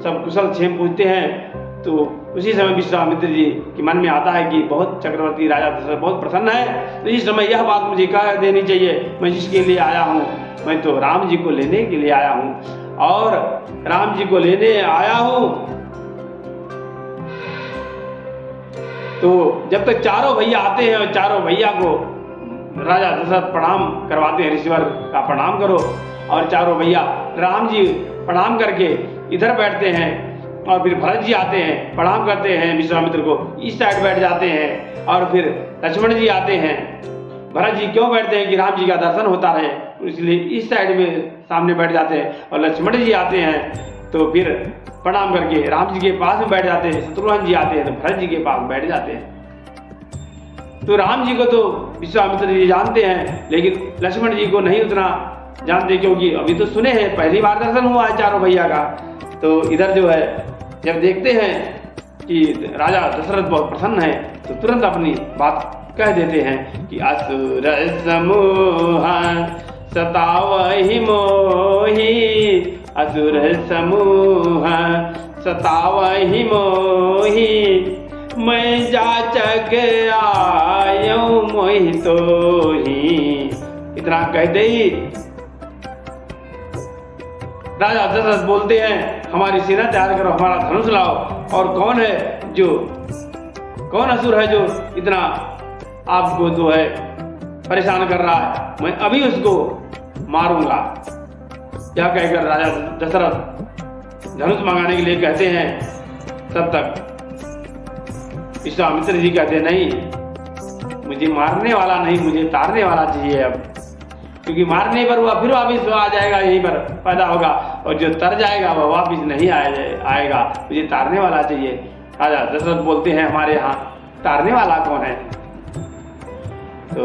सब कुशल क्षेम पूछते हैं। तो उसी समय विश्वामित्र जी के मन में आता है कि बहुत चक्रवर्ती राजा दशरथ बहुत प्रसन्न है, तो इस समय यह बात मुझे कह देनी चाहिए। मैं जिसके लिए आया हूँ, मैं तो राम जी को लेने के लिए आया हूँ, और राम जी को लेने आया हूँ। तो जब तक चारों भैया आते हैं और चारों भैया को राजा दशरथ प्रणाम करवाते हैं, ऋषिवर का प्रणाम करो, और चारों भैया राम जी प्रणाम करके इधर बैठते हैं, और फिर भरत जी आते हैं, प्रणाम करते हैं विश्वामित्र को, इस साइड बैठ जाते हैं, और फिर लक्ष्मण जी आते हैं। भरत जी क्यों बैठते हैं कि राम जी का दर्शन होता रहे, इसलिए इस साइड में सामने बैठ जाते हैं, और लक्ष्मण जी आते हैं तो फिर प्रणाम करके राम जी के पास में बैठ जाते हैं। शत्रुघ्न जी आते हैं तो भरत जी के पास बैठ जाते हैं। तो राम जी को तो विश्वामित्र जी जानते हैं, लेकिन लक्ष्मण जी को नहीं उतना जानते, क्योंकि अभी तो सुने हैं, पहली बार दर्शन हुआ है चारों भैया का। तो इधर जो है जब देखते हैं कि राजा दशरथ बहुत प्रसन्न है, तो तुरंत अपनी बात कह देते हैं कि असुर समूह सतावहि मोहि, असुर समूह सतावहि मोहि, मैं जाचक आयो मोहि तोहि। इतना कहते ही राजा दशरथ बोलते हैं, हमारी सेना तैयार करो, हमारा धनुष लाओ। और कौन असुर है जो इतना आपको जो है परेशान कर रहा है, मैं अभी उसको मारूंगा। क्या कहकर राजा दशरथ धनुष मंगाने के लिए कहते हैं। तब तक विश्वामित्र जी कहते हैं, नहीं, मुझे मारने वाला नहीं, मुझे तारने वाला चाहिए अब, क्योंकि मारने पर वह फिर वापिस आ जाएगा, यहीं पर पैदा होगा, और जो तर जाएगा वह वापिस नहीं आएगा, मुझे तारने वाला चाहिए। राजा दशरथ बोलते हैं, हमारे यहाँ तारने वाला कौन है? तो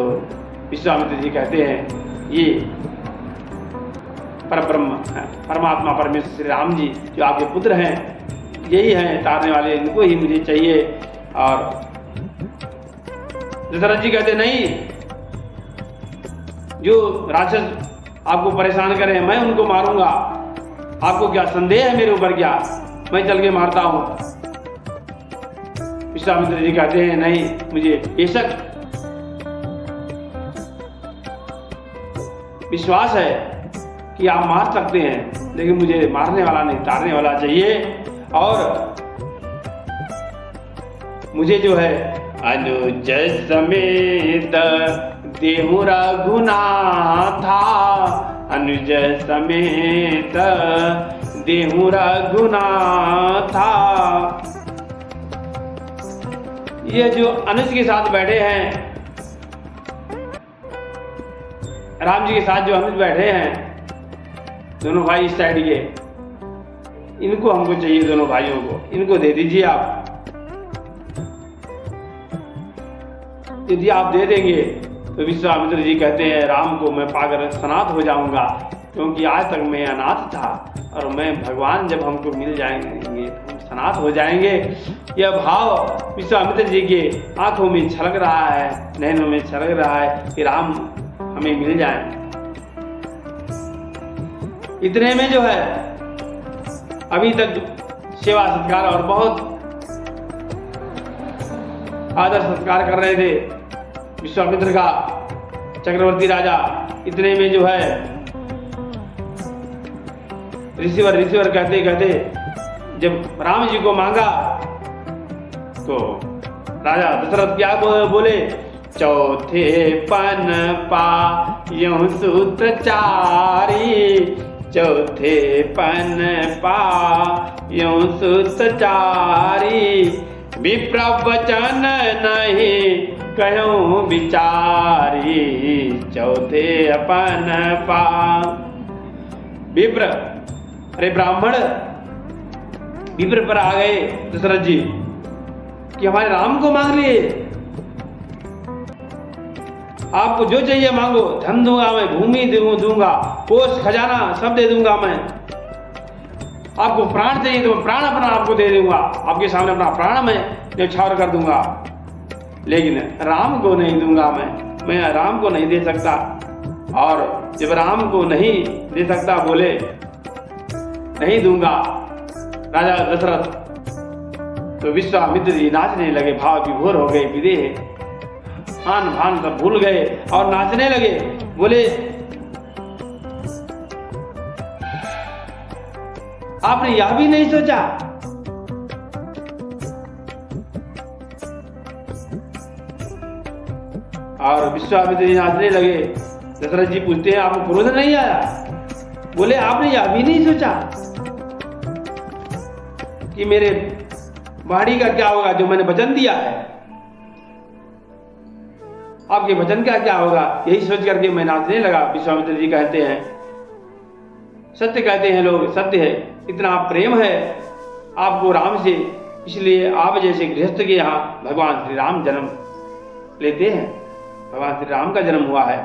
विश्वामित्र जी कहते हैं, ये परब्रह्म परमात्मा परमेश्वर श्री राम जी जो आपके पुत्र हैं, यही हैं तारने वाले, इनको ही मुझे चाहिए। और दशरथ जी कहते नहीं, जो राक्षस आपको परेशान करे मैं उनको मारूंगा, आपको क्या संदेह है मेरे ऊपर? क्या मैं चल के मारता हूं? विश्वामित्र जी कहते हैं, नहीं, मुझे बेशक विश्वास है कि आप मार सकते हैं, लेकिन मुझे मारने वाला नहीं, तारने वाला चाहिए। और मुझे जो है अनुज समेत देहु रघुनाथा, अनुज समेत देहु रघुनाथा। ये जो अनुज के साथ बैठे हैं, राम जी के साथ जो अनुज बैठे हैं, दोनों भाई इस साइड के, इनको हमको चाहिए, दोनों भाइयों को, इनको दे दीजिए आप। यदि आप दे देंगे तो विश्वामित्र जी कहते हैं, राम को मैं पाकर सनाथ हो जाऊंगा, क्योंकि आज तक मैं अनाथ था, और मैं भगवान जब हमको मिल जाएंगे हम सनाथ हो जाएंगे। यह भाव विश्वामित्र जी के आंखों में छलक रहा है, नैनों में छलक रहा है कि राम हमें मिल जाए। इतने में जो है अभी तक सेवा सत्कार और बहुत आदर सत्कार कर रहे थे विश्वामित्र का चक्रवर्ती राजा। इतने में जो है ऋषिवर कहते कहते जब राम जी को मांगा तो राजा दशरथ क्या बोले, चौथे पन पायौ सुत चारी, चौथे पन पायौ सुत चारी, विप्रवचन नहीं कहूँ विचारी, चौथे अपन पा। विप्र, अरे ब्राह्मण विप्र पर आ गए दशरथ जी कि हमारे राम को मांग लिए। आपको जो चाहिए मांगो, धन दूंगा मैं, भूमि दूंगा, कोष खजाना सब दे दूंगा मैं। आपको प्राण चाहिए तो प्राण अपना आपको दे दूंगा, आपके सामने अपना प्राण मैं न्यौछावर कर दूंगा। लेकिन राम को नहीं दूंगा मैं राम को नहीं दे सकता। और जब राम को नहीं दे सकता बोले नहीं दूंगा राजा दशरथ, तो विश्वामित्र जी नाचने लगे, भाव विभोर हो गए, विदेह आन भान सब भूल गए और नाचने लगे। बोले आपने यह भी नहीं सोचा और विश्वामित्र जी नाचने लगे। दशरथ जी पूछते हैं आपको क्रोध नहीं आया? बोले आपने यह भी नहीं सोचा कि मेरे बाड़ी का क्या होगा जो मैंने वचन दिया है, आपके वचन का क्या होगा? यही सोच करके मैं नाचने लगा। विश्वामित्र जी कहते हैं सत्य कहते हैं लोग, सत्य है, इतना प्रेम है आपको राम से, इसलिए आप जैसे गृहस्थ के यहाँ भगवान श्री राम जन्म लेते हैं, भगवान श्री राम का जन्म हुआ है।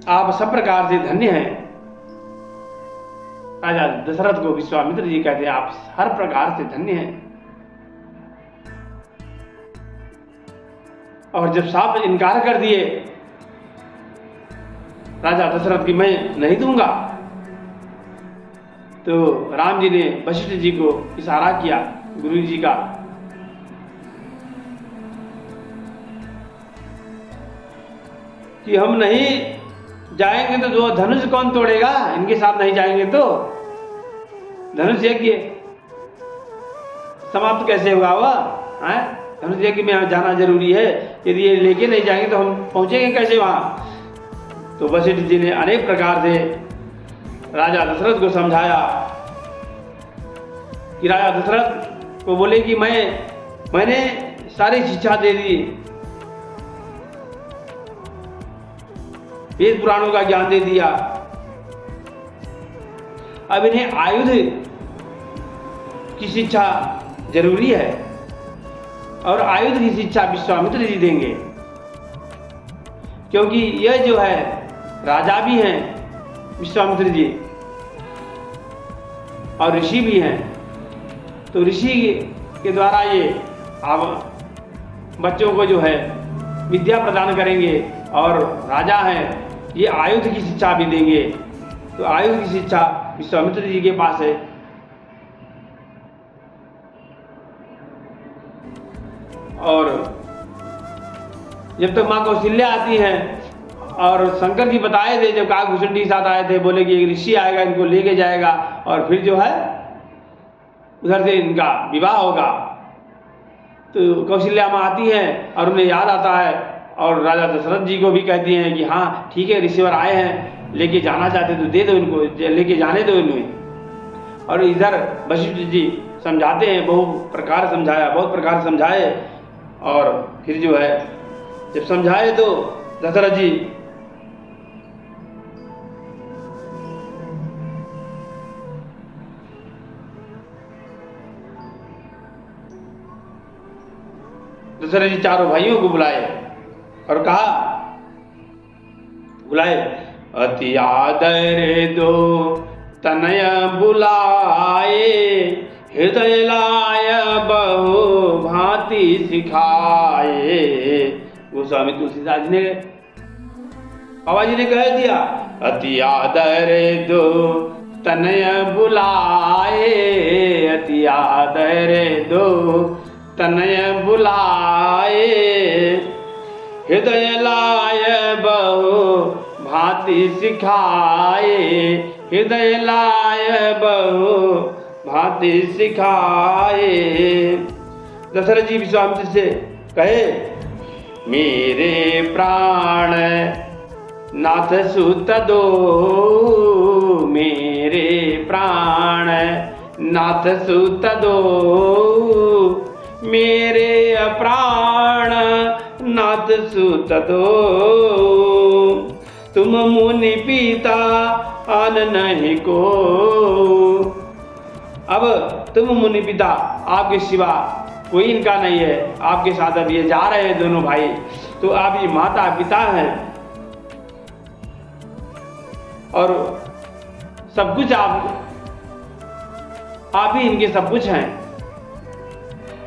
आप सब प्रकार से धन्य हैं। राजा दशरथ को विश्वामित्र जी कहते हैं आप हर प्रकार से धन्य हैं। और जब साफ इनकार कर दिए राजा दशरथ की मैं नहीं दूंगा, तो राम जी ने वशिष्ठ जी को इशारा किया, गुरु जी का, कि हम नहीं जाएंगे तो जो धनुष कौन तोड़ेगा, इनके साथ नहीं जाएंगे तो धनुष यज्ञ समाप्त कैसे होगा वह है? धनुष यज्ञ में जाना जरूरी है, यदि ये लेके नहीं जाएंगे तो हम पहुंचेंगे कैसे वहां? तो वशिष्ठ जी ने अनेक प्रकार से राजा दशरथ को समझाया कि राजा दशरथ को बोले कि मैंने सारी शिक्षा दे दी, वेद पुराणों का ज्ञान दे दिया, अब इन्हें आयुध की शिक्षा जरूरी है और आयुध की शिक्षा विश्वामित्र जी देंगे, क्योंकि यह जो है राजा भी हैं विश्वामित्र जी और ऋषि भी हैं। तो ऋषि के द्वारा ये अब बच्चों को जो है विद्या प्रदान करेंगे और राजा हैं ये आयुध की शिक्षा भी देंगे। तो आयुध की शिक्षा विश्वामित्र जी के पास है। और जब तक माँ कौशल्या आती हैं और शंकर जी बताए थे जब काकभूषण के साथ आए थे, बोले कि एक ऋषि आएगा इनको लेके जाएगा और फिर जो है उधर से इनका विवाह होगा। तो कौशल्या माँ आती हैं और उन्हें याद आता है और राजा दशरथ जी को भी कहती हैं कि हाँ ठीक है ऋषिवर आए हैं, लेके जाना चाहते तो दे दो इनको, लेके जाने दो इन्हें। और इधर वशिष्ठ जी समझाते हैं, बहुत प्रकार समझाए और फिर जो है जब समझाए तो दशरथ जी चारों भाइयों को बुलाए और कहा, बुलाए अति आदर दो तनय बुलाए, हृदय लाय बहु भांति सिखाए। गोस्वामी तुलसीदास जी ने बाबा जी ने कह दिया, अति आदर दो तनय बुलाए, अति आदर दो तनय बुलाए, हृदय लाय बहु भांति सिखाए, हृदय लाय बहु भांति सिखाए। दशरथ जी विश्वामित्र से कहे, मेरे प्राण नाथ सुत दो, मेरे प्राण नाथ सुत दो, मेरे प्राण नाथ सुत दो, तुम मुनि पिता आन नहीं को। अब तुम मुनि पिता आपके सिवा कोई इनका नहीं है। आपके साथ अब ये जा रहे हैं दोनों भाई, तो आप ये माता पिता हैं और सब कुछ आप ही इनके सब कुछ हैं।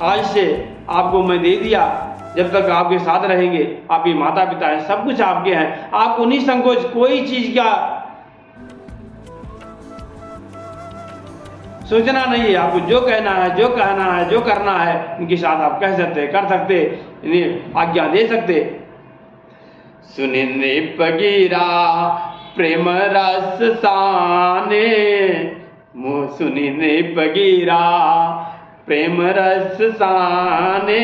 आज से आपको मैं दे दिया, जब तक आपके साथ रहेंगे, आप ही माता पिता हैं, सब कुछ आपके हैं। आपको निसंकोच कोई चीज का सोचना नहीं है। आपको जो कहना है, जो कहना है, जो करना है, इनके साथ आप कह सकते, कर सकते, इन्हें आज्ञा दे सकते। सुनिने पगीरा प्रेम रस साने, मुँह सुनिने पगीरा प्रेम रस साने,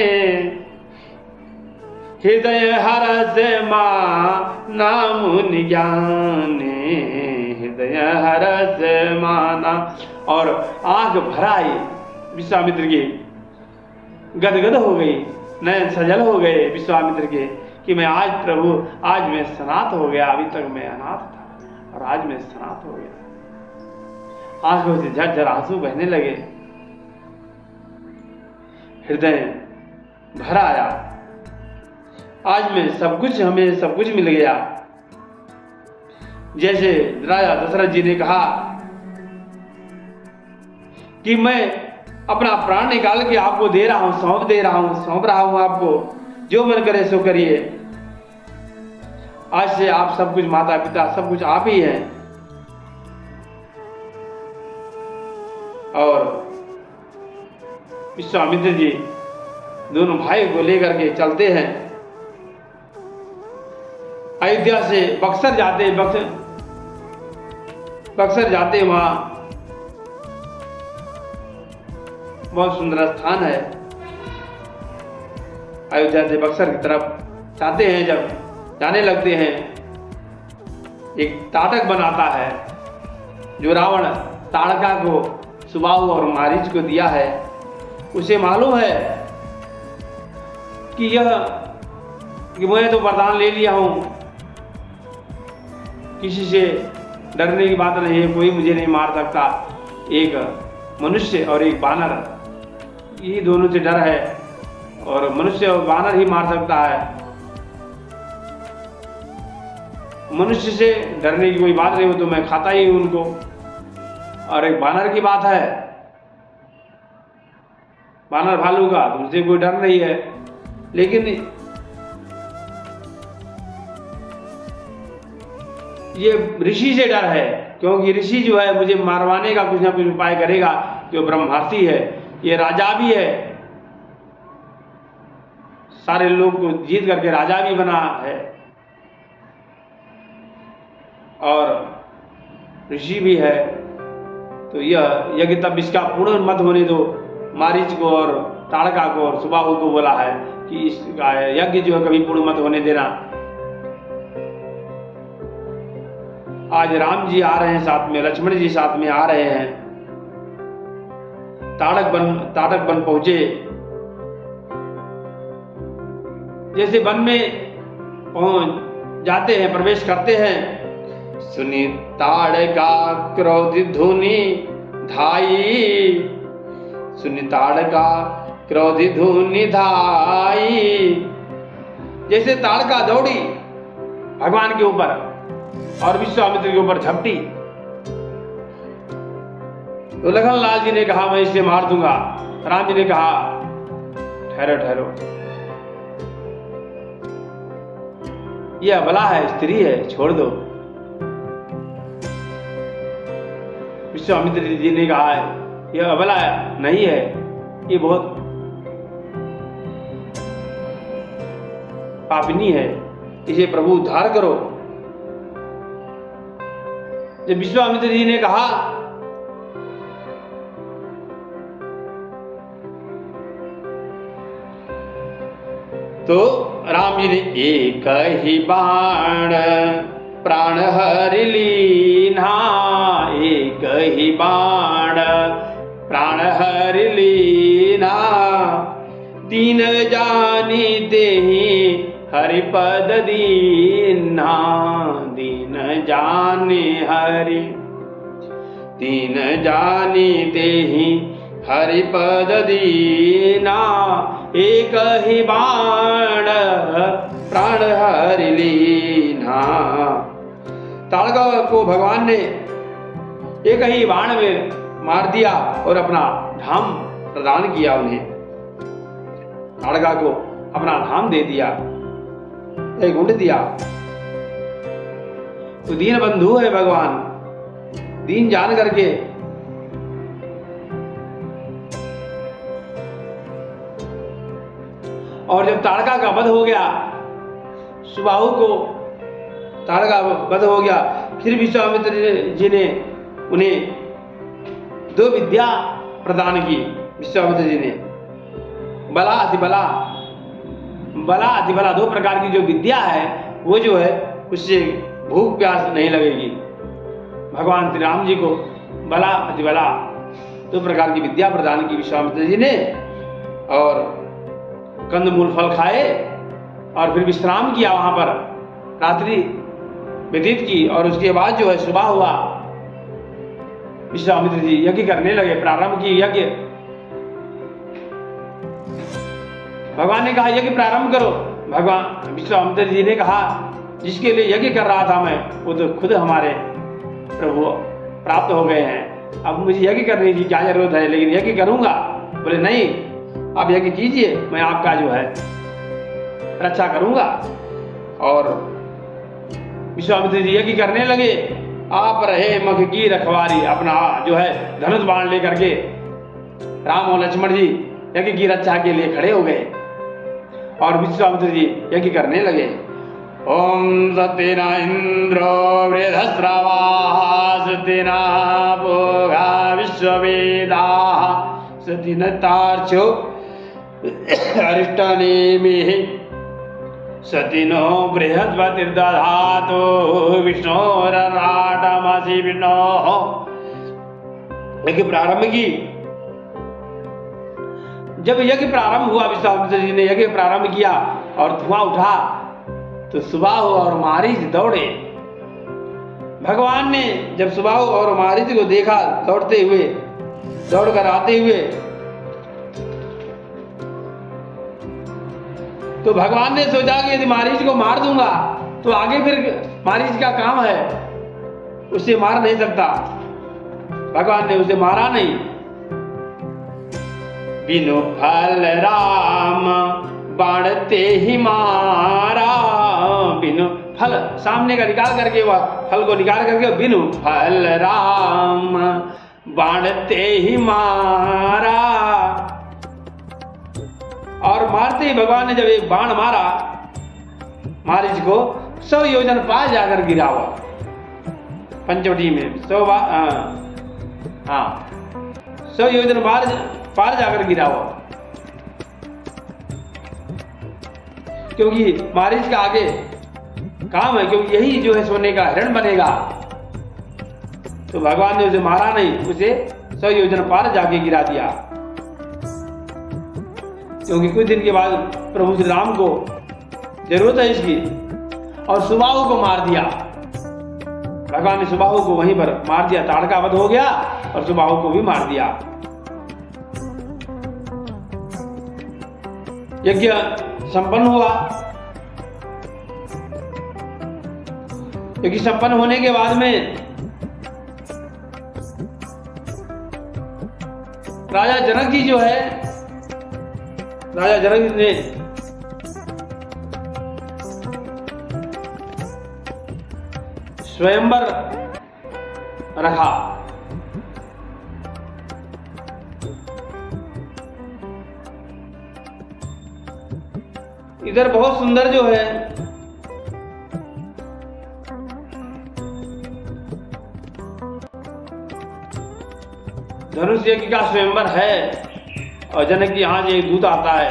हृदय हरस माना मुनि ज्ञाने, हृदय हरस माना। और आंख भर आई विश्वामित्र की, गदगद हो गई, नयन सजल हो गए विश्वामित्र के कि मैं आज प्रभु, आज मैं सनात हो गया। अभी तक मैं अनाथ था और आज मैं सनात हो गया। आंखों से झरझर आंसू बहने लगे, हृदय भर आया। आज मैं सब कुछ, हमें सब कुछ मिल गया। जैसे राजा दशरथ जी ने कहा कि मैं अपना प्राण निकाल के आपको दे रहा हूं, सौंप रहा हूं आपको, जो मन करे सो करिए। आज से आप सब कुछ, माता पिता सब कुछ आप ही हैं। और विश्वामित्र जी दोनों भाई को लेकर के चलते हैं। अयोध्या से बक्सर जाते, बक्सर जाते, वहां बहुत सुंदर स्थान है। अयोध्या से बक्सर की तरफ जाते हैं, जब जाने लगते हैं, एक ताटक बनाता है जो रावण ताड़का को, सुबाहु और मारीच को दिया है। उसे मालूम है कि मैं तो वरदान ले लिया हूं, किसी से डरने की बात नहीं है, कोई मुझे नहीं मार सकता। एक मनुष्य और एक बानर, ये दोनों से डर है, और मनुष्य और बानर ही मार सकता है। मनुष्य से डरने की कोई बात नहीं हो तो मैं खाता ही हूं उनको। और एक बानर की बात है, बानर भालू का, तो मुझे कोई डर नहीं है। लेकिन ये ऋषि से डर है, क्योंकि ऋषि जो है मुझे मारवाने का कुछ ना कुछ उपाय करेगा, जो ब्रह्मार्थी है, ये राजा भी है, सारे लोग को जीत करके राजा भी बना है, और ऋषि भी है। तो यह यज्ञ तब इसका पूर्ण मत होने दो। मारीच को और ताड़का को और सुबाहु को बोला है कि इसका यज्ञ जो है कभी पूर्ण मत होने देना। आज राम जी आ रहे हैं साथ में, लक्ष्मण जी साथ में आ रहे हैं। ताड़क वन पहुंचे। जैसे वन में पहुंच जाते हैं, प्रवेश करते हैं, सुनी ताड़का क्रोधित धुनि धाई, सुनी ताड़का क्रोधित धुनि धाई। जैसे ताड़का दौड़ी भगवान के ऊपर और विश्वामित्र के ऊपर झपटी, तो लखन लाल जी ने कहा मैं इसे मार दूंगा। राम जी ने कहा ठहरो ठहरो, यह अबला है, स्त्री है, छोड़ दो। विश्वामित्र जी ने कहा यह अबला नहीं है, ये बहुत पापिनी है, इसे प्रभु उद्धार करो। जब विश्वामित्र जी ने कहा तो राम जी ने एक ही बाण प्राण हर लीना, एक ही बाण प्राण हर लीना, दीन जानी देहि हरिपद दीना, दीन जाने हरि, दीन जानी देहि हरिपद दीना एक ही बाण प्राण हरि लीना। ताड़का को भगवान ने एक ही बाण में मार दिया और अपना धाम प्रदान किया उन्हें। ताड़का को अपना धाम दे दिया, वैकुंठ दिया। तो दीन बंधु है भगवान, दीन जान करके और जब ताड़का का वध हो गया, सुबाहु को ताड़का वध हो गया, फिर विश्वामित्र जी ने उन्हें 2 विद्या प्रदान की। विश्वामित्र जी ने बला अतिबला, बला अतिबला 2 प्रकार की जो विद्या है वो जो है उससे भूख प्यास नहीं लगेगी। भगवान श्री राम जी को बला अतिबला 2 प्रकार की विद्या प्रदान की विश्वामित्र जी ने, और कंदमूल फल खाए और फिर विश्राम किया, वहां पर रात्रि व्यतीत की। और उसके बाद जो है सुबह हुआ, विश्वामित्र जी यज्ञ करने लगे, प्रारंभ की यज्ञ। भगवान ने कहा यज्ञ प्रारंभ करो। भगवान विश्वामित्र जी ने कहा जिसके लिए यज्ञ कर रहा था मैं, वो तो खुद हमारे प्रभु प्राप्त हो गए हैं, अब मुझे यज्ञ करने की क्या जरूरत है, लेकिन यज्ञ करूंगा। बोले नहीं, आप यज्ञ कीजिए, मैं आपका जो है रक्षा करूंगा। और विश्वामित्र जी यज्ञ करने लगे। आप रहे मख की रखवारी, अपना जो है धनुष बाण लेकर के राम और लक्ष्मण जी यज्ञ की रक्षा के लिए खड़े हो गए और विश्वामित्र जी यज्ञ करने लगे। ओम सत्यना इंद्रो वृद्धस्रवाः सत्यना भोगा विश्ववेदाः सत्यन तार्क्ष्यो अरिष्टनेमिः सतिनो बृहस्पतिर्दधातु विष्णोरराटमसि विष्णोः। यज्ञ प्रारंभ की। जब यज्ञ प्रारंभ हुआ, विश्वामित्र जी ने यज्ञ प्रारंभ किया और धुआं उठा, तो सुबाह और मारीच दौड़े। भगवान ने जब सुबाह और मारीच को देखा दौड़ते हुए, दौड़कर आते हुए, तो भगवान ने सोचा कि यदि मारीच को मार दूंगा तो आगे फिर मारीच का काम है, उसे मार नहीं सकता। भगवान ने उसे मारा नहीं। बिनु फल राम बाणते ही मारा, बिनु फल सामने का निकाल करके, वह फल को निकाल करके, बिनु फल राम बाणते ही मारा। और मारते ही भगवान ने जब एक बाण मारा मारीच को, 100 योजन पार जाकर गिरा हुआ पंचवटी में। 100 योजन पार जाकर गिरा हुआ, क्योंकि मारीच का आगे काम है, क्योंकि यही जो है सोने का हिरण बनेगा। तो भगवान ने उसे मारा नहीं, उसे 100 योजन पार जाके गिरा दिया। क्योंकि कुछ दिन के बाद प्रभु श्री राम को जरूरत है इसकी, और सुबाहु को मार दिया। भगवान ने सुबाहु को वहीं पर मार दिया, ताड़का वध हो गया और सुबाहु को भी मार दिया। यज्ञ संपन्न हुआ। यज्ञ संपन्न होने के बाद में राजा जनक जी जो है, राजा जनक ने स्वयंवर रखा। इधर बहुत सुंदर जो है धनुष यज्ञ का स्वयंवर है, और जनक जी यहाँ एक दूत आता है।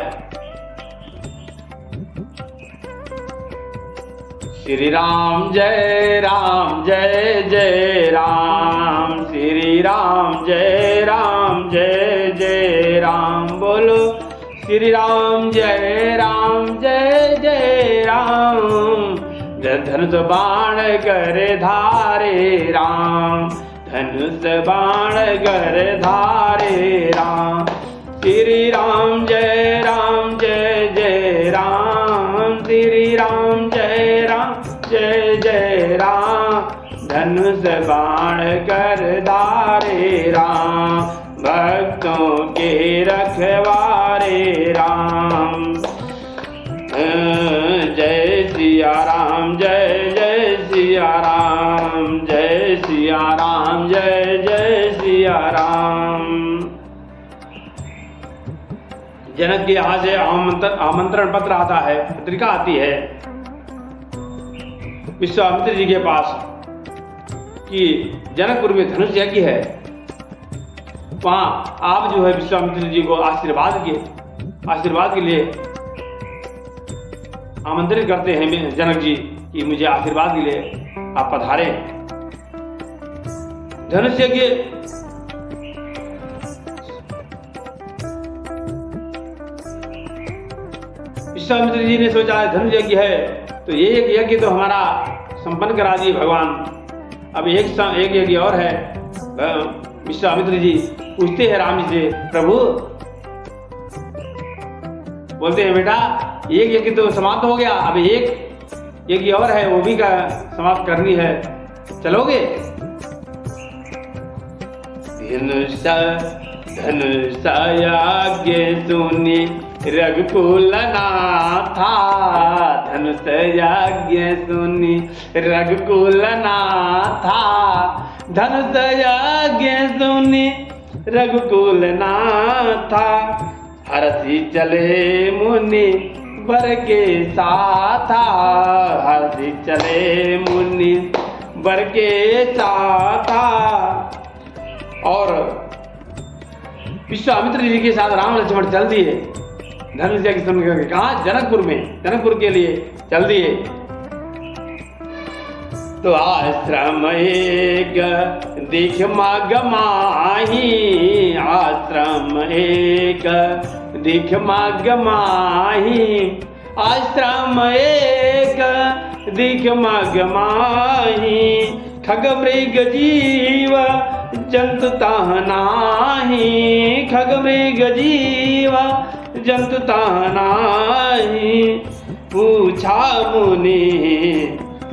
श्री राम जय राम जय जय राम, श्री राम जय राम जय जय राम, बोलो श्री राम जय राम जय जय राम। धनुष बाण कर धारे राम, धनुष बाण गर धारे राम। श्री राम जय राम जय जय राम। श्री राम जय जय राम। धनुष बाण कर धारे राम। भक्तों के रखवारे राम। जय सिया राम जय जय सिया राम। जय सिया राम जय जय सिया राम। जनक के यहाँ से आमंत्रण पत्र आता है, पत्रिका आती है विश्वामित्र जी के पास कि जनकपुर में धनुष यज्ञ है, वहां आप जो है विश्वामित्र जी को आशीर्वाद के लिए आमंत्रित करते हैं जनक जी कि मुझे आशीर्वाद के लिए आप पधारे। धनुष यज्ञ विश्वामित्र जी ने सोचा धनुष यज्ञ है तो ये एक यज्ञ तो हमारा संपन्न करा दिए भगवान, अब एक यज्ञ और है। विश्वामित्र जी पूछते हैं राम जी से, प्रभु बोलते हैं बेटा एक यज्ञ तो समाप्त हो गया, अब एक यज्ञ और है वो भी का समाप्त करनी है, चलोगे? धनुष यज्ञ सुनी रघुकुल नाथा। धनुष यज्ञ सुनी रघुकुल नाथा। धनुष यज्ञ सुनी रघुकुल नाथा। हरसी चले मुनि वर के साथा। हरसी चले मुनि वर के साथा। और विश्वामित्र जी के साथ राम लक्ष्मण चल दिए धनुष यज्ञ सुन करके। कहा? जनकपुर में, जनकपुर के लिए चल दिए। तो आश्रम एक दिख मग माही। आश्रम एक दिख मग माही। आश्रम एक दिख मग माही। खग मृग जीव जंतु ताह नाही। खग मृग जीव जंतु ताह नाही। पूछा मुनि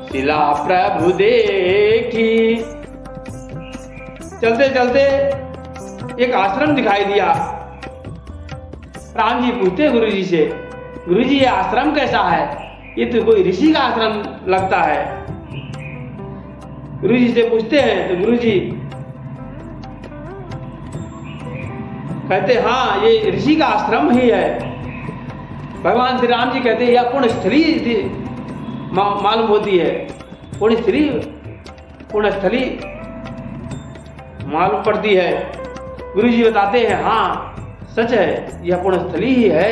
शिला प्रभु देखी। चलते चलते एक आश्रम दिखाई दिया। राम जी पूछते गुरु जी से, गुरु जी ये आश्रम कैसा है? ये तो कोई ऋषि का आश्रम लगता है। गुरु जी से पूछते हैं तो गुरु जी कहते हाँ ये ऋषि का आश्रम ही है। भगवान श्री राम जी कहते हैं यह पुण्य स्थली मालूम होती है। पुण्य स्थली मालूम पड़ती है। गुरु जी बताते हैं हाँ सच है यह पुण्य स्थली ही है।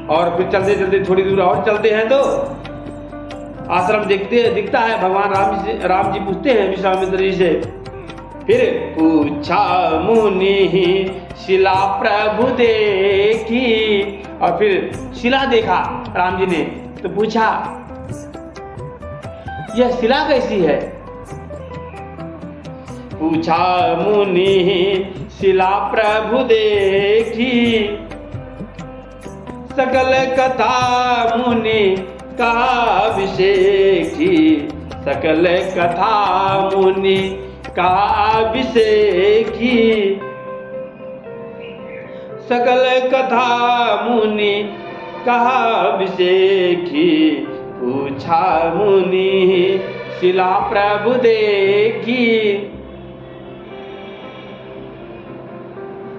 और फिर चलते चलते थोड़ी दूर और चलते हैं तो आश्रम दिखता है। भगवान राम जी पूछते हैं विश्वामित्र जी से, फिर पूछा मुनि शिला प्रभु देखी। और फिर शिला देखा राम जी ने तो पूछा यह शिला कैसी है? पूछा मुनि शिला प्रभु देखी। सकल कथा मुनि का अभिषेकी। सकल कथा मुनि का अभिषेकी। सकल कथा मुनि का अभिषेकी। पूछा मुनि शिला प्रभु देखी।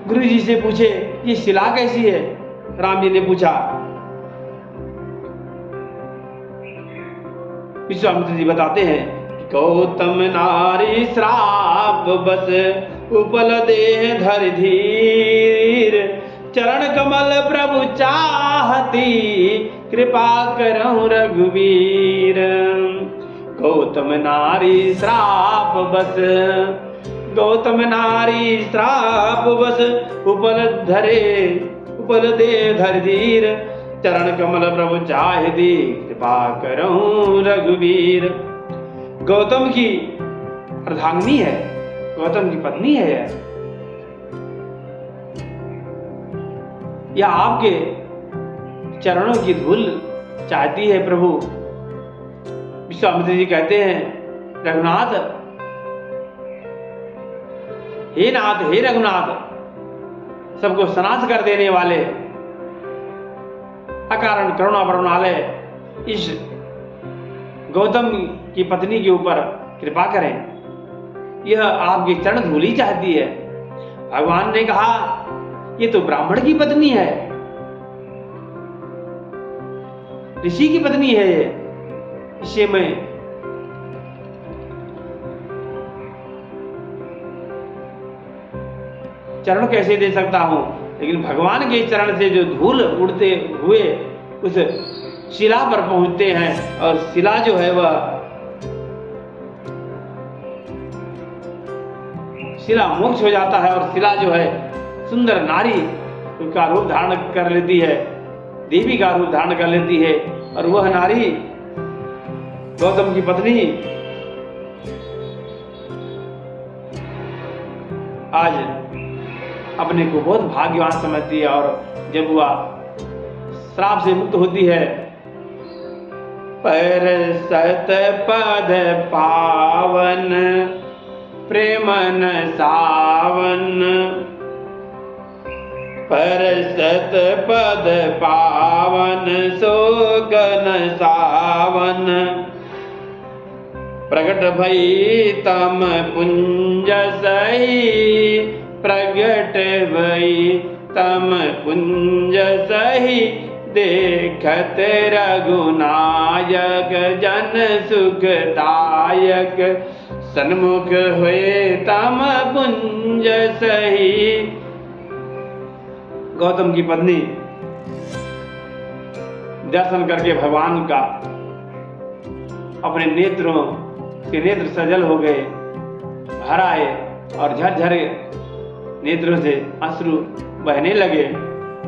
गुरु जी से पूछे ये शिला कैसी है? राम जी ने पूछा। विश्वामित्र जी बताते हैं गौतम नारी श्राप बस उपल देह धर धीर। चरण कमल प्रभु चाहती कृपा करहु रघुवीर। गौतम नारी श्राप बस। गौतम नारी श्राप बस उपल दे धर धीर। चरण कमल प्रभु चाहती कृपा करहु रघुवीर। गौतम की अर्धांगिनी है, गौतम की पत्नी है यह आपके चरणों की धूल चाहती है प्रभु। विश्वामित्र जी कहते हैं, रघुनाथ, हे नाथ, हे रघुनाथ, सबको सनाथ कर देने वाले, अकारण करुणा बरनालय, इस गौतम की पत्नी के ऊपर कृपा करें, यह आपकी चरण धूली चाहती है। भगवान ने कहा, ये तो ब्राह्मण की पत्नी है, ऋषि की पत्नी है, इसे मैं चरण कैसे दे सकता हूं। लेकिन भगवान के चरण से जो धूल उड़ते हुए उस शिला पर पहुंचते हैं और शिला जो है वह शिला मोक्ष हो जाता है और शिला जो है सुंदर नारी का रूप धारण कर लेती है, देवी का रूप धारण कर लेती है। और वह नारी गौतम की पत्नी आज अपने को बहुत भाग्यवान समझती है और जब वह श्राप से मुक्त होती है, पर सत पद पावन प्रेमन सावन, पर सत पद पावन शोकन सावन, प्रगट भई तम पुंज सही, प्रगट भई तम पुंज सही, देखत रघुनायक जन सुखदायक, सन्मुख हुए तम पुंज सही। गौतम की पत्नी दर्शन करके भगवान का अपने नेत्रों के नेत्र सजल हो गए, भर आए और झरझरे नेत्रों से अश्रु बहने लगे।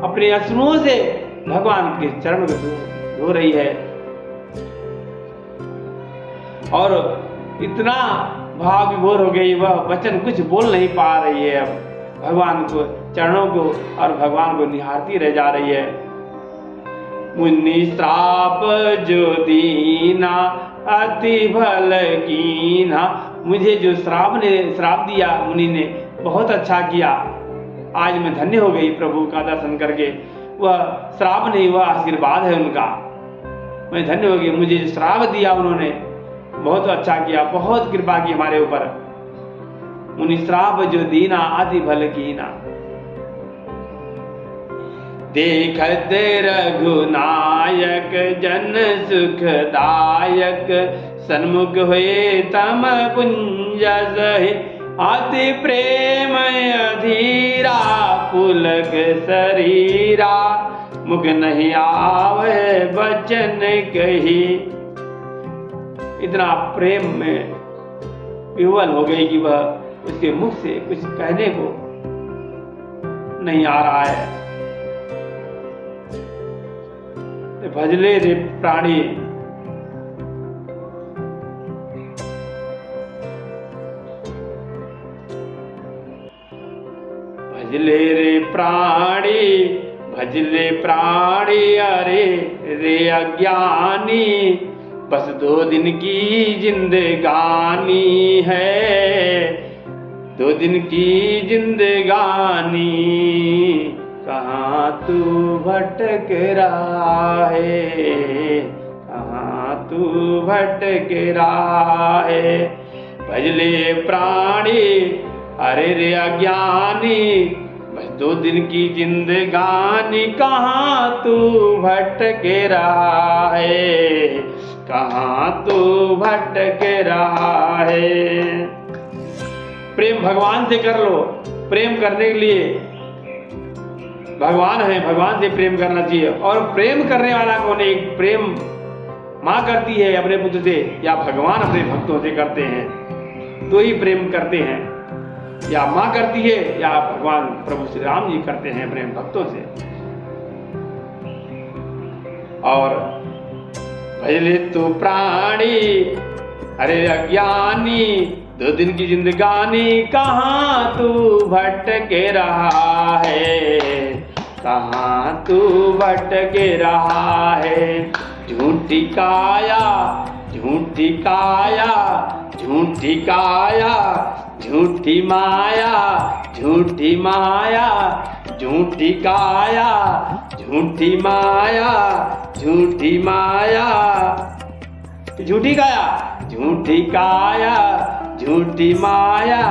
अपने अश्रुओं से भगवान के चरण को धो रही है और इतना भाव विभोर हो गई, वह वचन कुछ बोल नहीं पा रही है। अब भगवान को चरणों को और भगवान को निहारती रह जा रही है। मुनि श्राप जो दीना अति भल कीना, मुझे जो श्राप दिया मुनि ने बहुत अच्छा किया, आज मैं धन्य हो गई प्रभु का दर्शन करके। वह श्राप नहीं, वह आशीर्वाद है उनका, मैं धन्य हो गई। मुझे जो श्राप दिया उन्होंने बहुत अच्छा किया, बहुत कृपा की हमारे ऊपर। मुनि श्राप जो दीना अति भल कीना, देखत रघुनायक जन सुखदायक, सन्मुख हुए तम पुंज सही, अति प्रेम अधीरा पुलक शरीरा, मुख नहीं आवे वचन कही। इतना प्रेम में विह्वल हो गई कि वह उसके मुख से कुछ कहने को नहीं आ रहा है। भजले रे प्राणी, भजले रे प्राणी, भजले प्राणी अरे रे अज्ञानी, बस 2 दिन की जिंदगानी है, 2 दिन की जिंदगानी, कहाँ तू भटक रहा है, कहाँ तू भटक रहा है। भजले प्राणी अरे रे अज्ञानी, बस 2 दिन की जिंदगानी, कहाँ तू भटक रहा है, कहाँ तू भटक रहा है। प्रेम भगवान से कर लो। प्रेम करने के लिए भगवान है, भगवान से प्रेम करना चाहिए। और प्रेम करने वाला कौन है? प्रेम माँ करती है अपने पुत्र से, या भगवान अपने भक्तों से करते हैं, तो ही प्रेम करते हैं। या माँ करती है या भगवान प्रभु श्री राम जी करते हैं प्रेम भक्तों से। और भजले तू प्राणी अरे अज्ञानी 2 दिन की जिंदगानी कहाँ तू भटक रहा है, कहाँ तू भटक रहा है। झूठी काया झूठी काया झूठी काया झूठी माया झूठी माया झूठी काया झूठी माया झूठी माया झूठी काया झूठी काया झूठी माया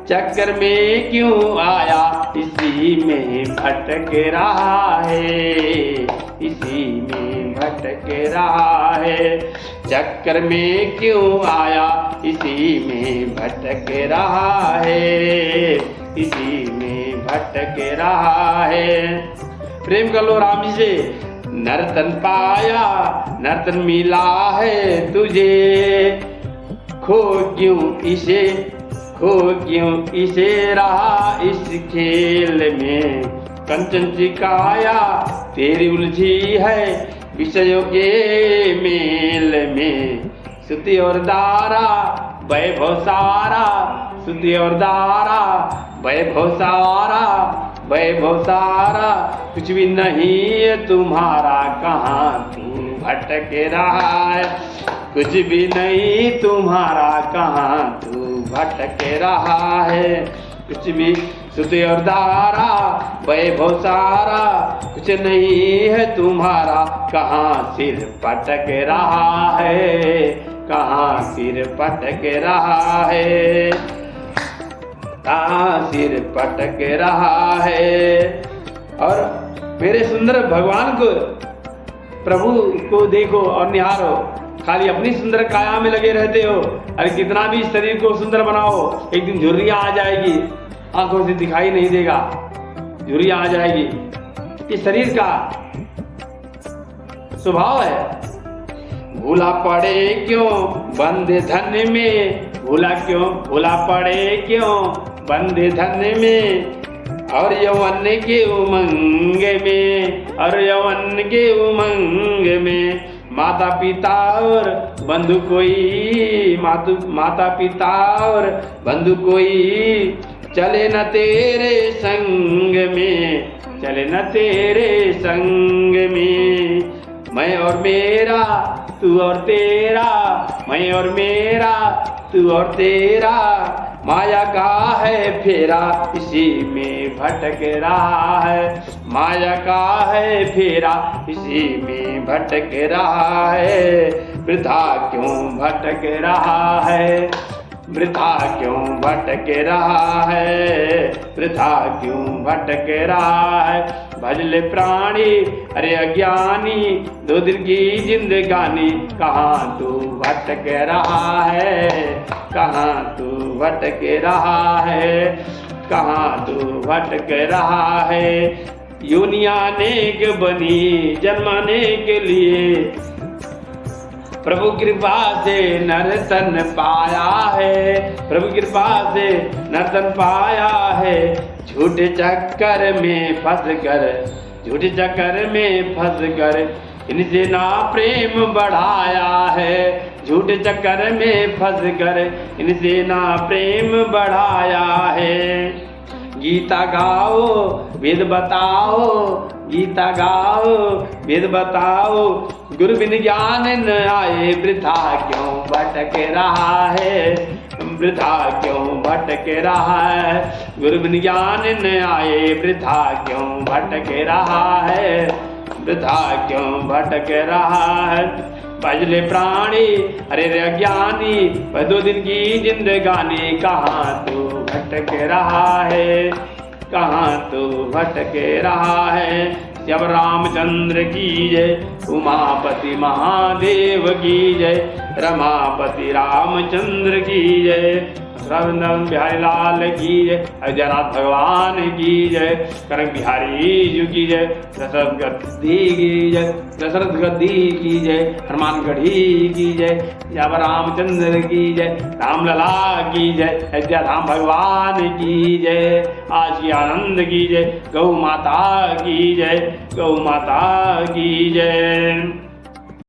चक्कर में क्यों आया, इसी में भटक रहा है, इसी में भटक रहा है। चक्कर में क्यों आया, इसी में भटक रहा है, इसी में भटक रहा है। प्रेम कर लो राम जी से। नर्तन पाया नर्तन मिला है तुझे, खो क्यों इसे, खो क्यों इसे रहा इस खेल में। कंचन की काया तेरी उलझी है विषयों के मेल में। स्तुति और दारा वैभव सारा, स्तुति और दारा वैभव सारा, वैभव सारा कुछ भी नहीं है तुम्हारा, कहाँ तू भटक रहा है। कुछ भी नहीं तुम्हारा, कहाँ तू भटक रहा है। कुछ भी स्तुति और दारा वैभव सारा कुछ नहीं है तुम्हारा, कहाँ सिर पटक रहा है, कहाँ सिर पटक रहा है, कहाँ सिर पटक रहा है। और मेरे सुंदर भगवान को, प्रभु को देखो और निहारो, खाली अपनी सुंदर काया में लगे रहते हो। अरे कितना भी शरीर को सुंदर बनाओ, एक दिन झुर्रियां आ जाएगी, आंखों से दिखाई नहीं देगा, झुर्रियां आ जाएगी। ये शरीर का स्वभाव है। भूला पड़े क्यों बंद धन में, भूला क्यों, भूला पड़े क्यों बंद धन में। और यौवन के उमंग में, और यौवन के उमंग में। माता पिता और बंधु कोई, माता पिता और बंधु कोई चले न तेरे संग में, चले न तेरे संग में। मैं और मेरा तू और तेरा, मैं और मेरा तू और तेरा, माया का है फेरा इसी में भटक रहा है। माया का है फेरा इसी में भटक रहा है। वृथा क्यों भटक रहा है, वृथा क्यों भटक रहा है, वृथा क्यों भटक रहा है। भजले प्राणी अरे अज्ञानी 2 दिन की जिंदगानी, कहाँ तू भटक रहा है, कहाँ तू भटक रहा है, कहाँ तू भटक रहा है। योनिया अनेक बनी जन्माने के लिए, प्रभु कृपा से नर्तन पाया है, प्रभु कृपा से नर्तन पाया है। झूठे चक्कर में फंस कर, झूठे चक्कर में फंस कर इनसे ना प्रेम बढ़ाया है। झूठे चक्कर में फंस कर इनसे ना प्रेम बढ़ाया है। गीता गाओ वेद बताओ, गीता गाओ वेद बताओ, गुरु बिन ज्ञान न आए। वृथा क्यों भटक रहा है, वृथा क्यों भटक रहा है। गुरु बिन ज्ञान न आए, वृथा क्यों भटक रहा है, वृथा क्यों भटक रहा है। भजले प्राणी अरे रे अज्ञानी 2 दिन की जिंदगानी, कहाँ तू भटक रहा है, कहाँ तू भटक रहा है। जब रामचंद्र की जय, उमापति महादेव की जय, रमापति रामचंद्र की जय, रघुनंदन बिहारी लाल की जय, अयोध्यानाथ भगवान की जय, कनक बिहारी जी की जय, दशरथ गद्दी की जय, दशरथ गद्दी की जय, हनुमानगढ़ी की जय, जब रामचंद्र की जय, रामलला की जय, अयोध्या धाम भगवान की जय, आज की आनंद की जय, गौ माता की जय, गौ माता की जय।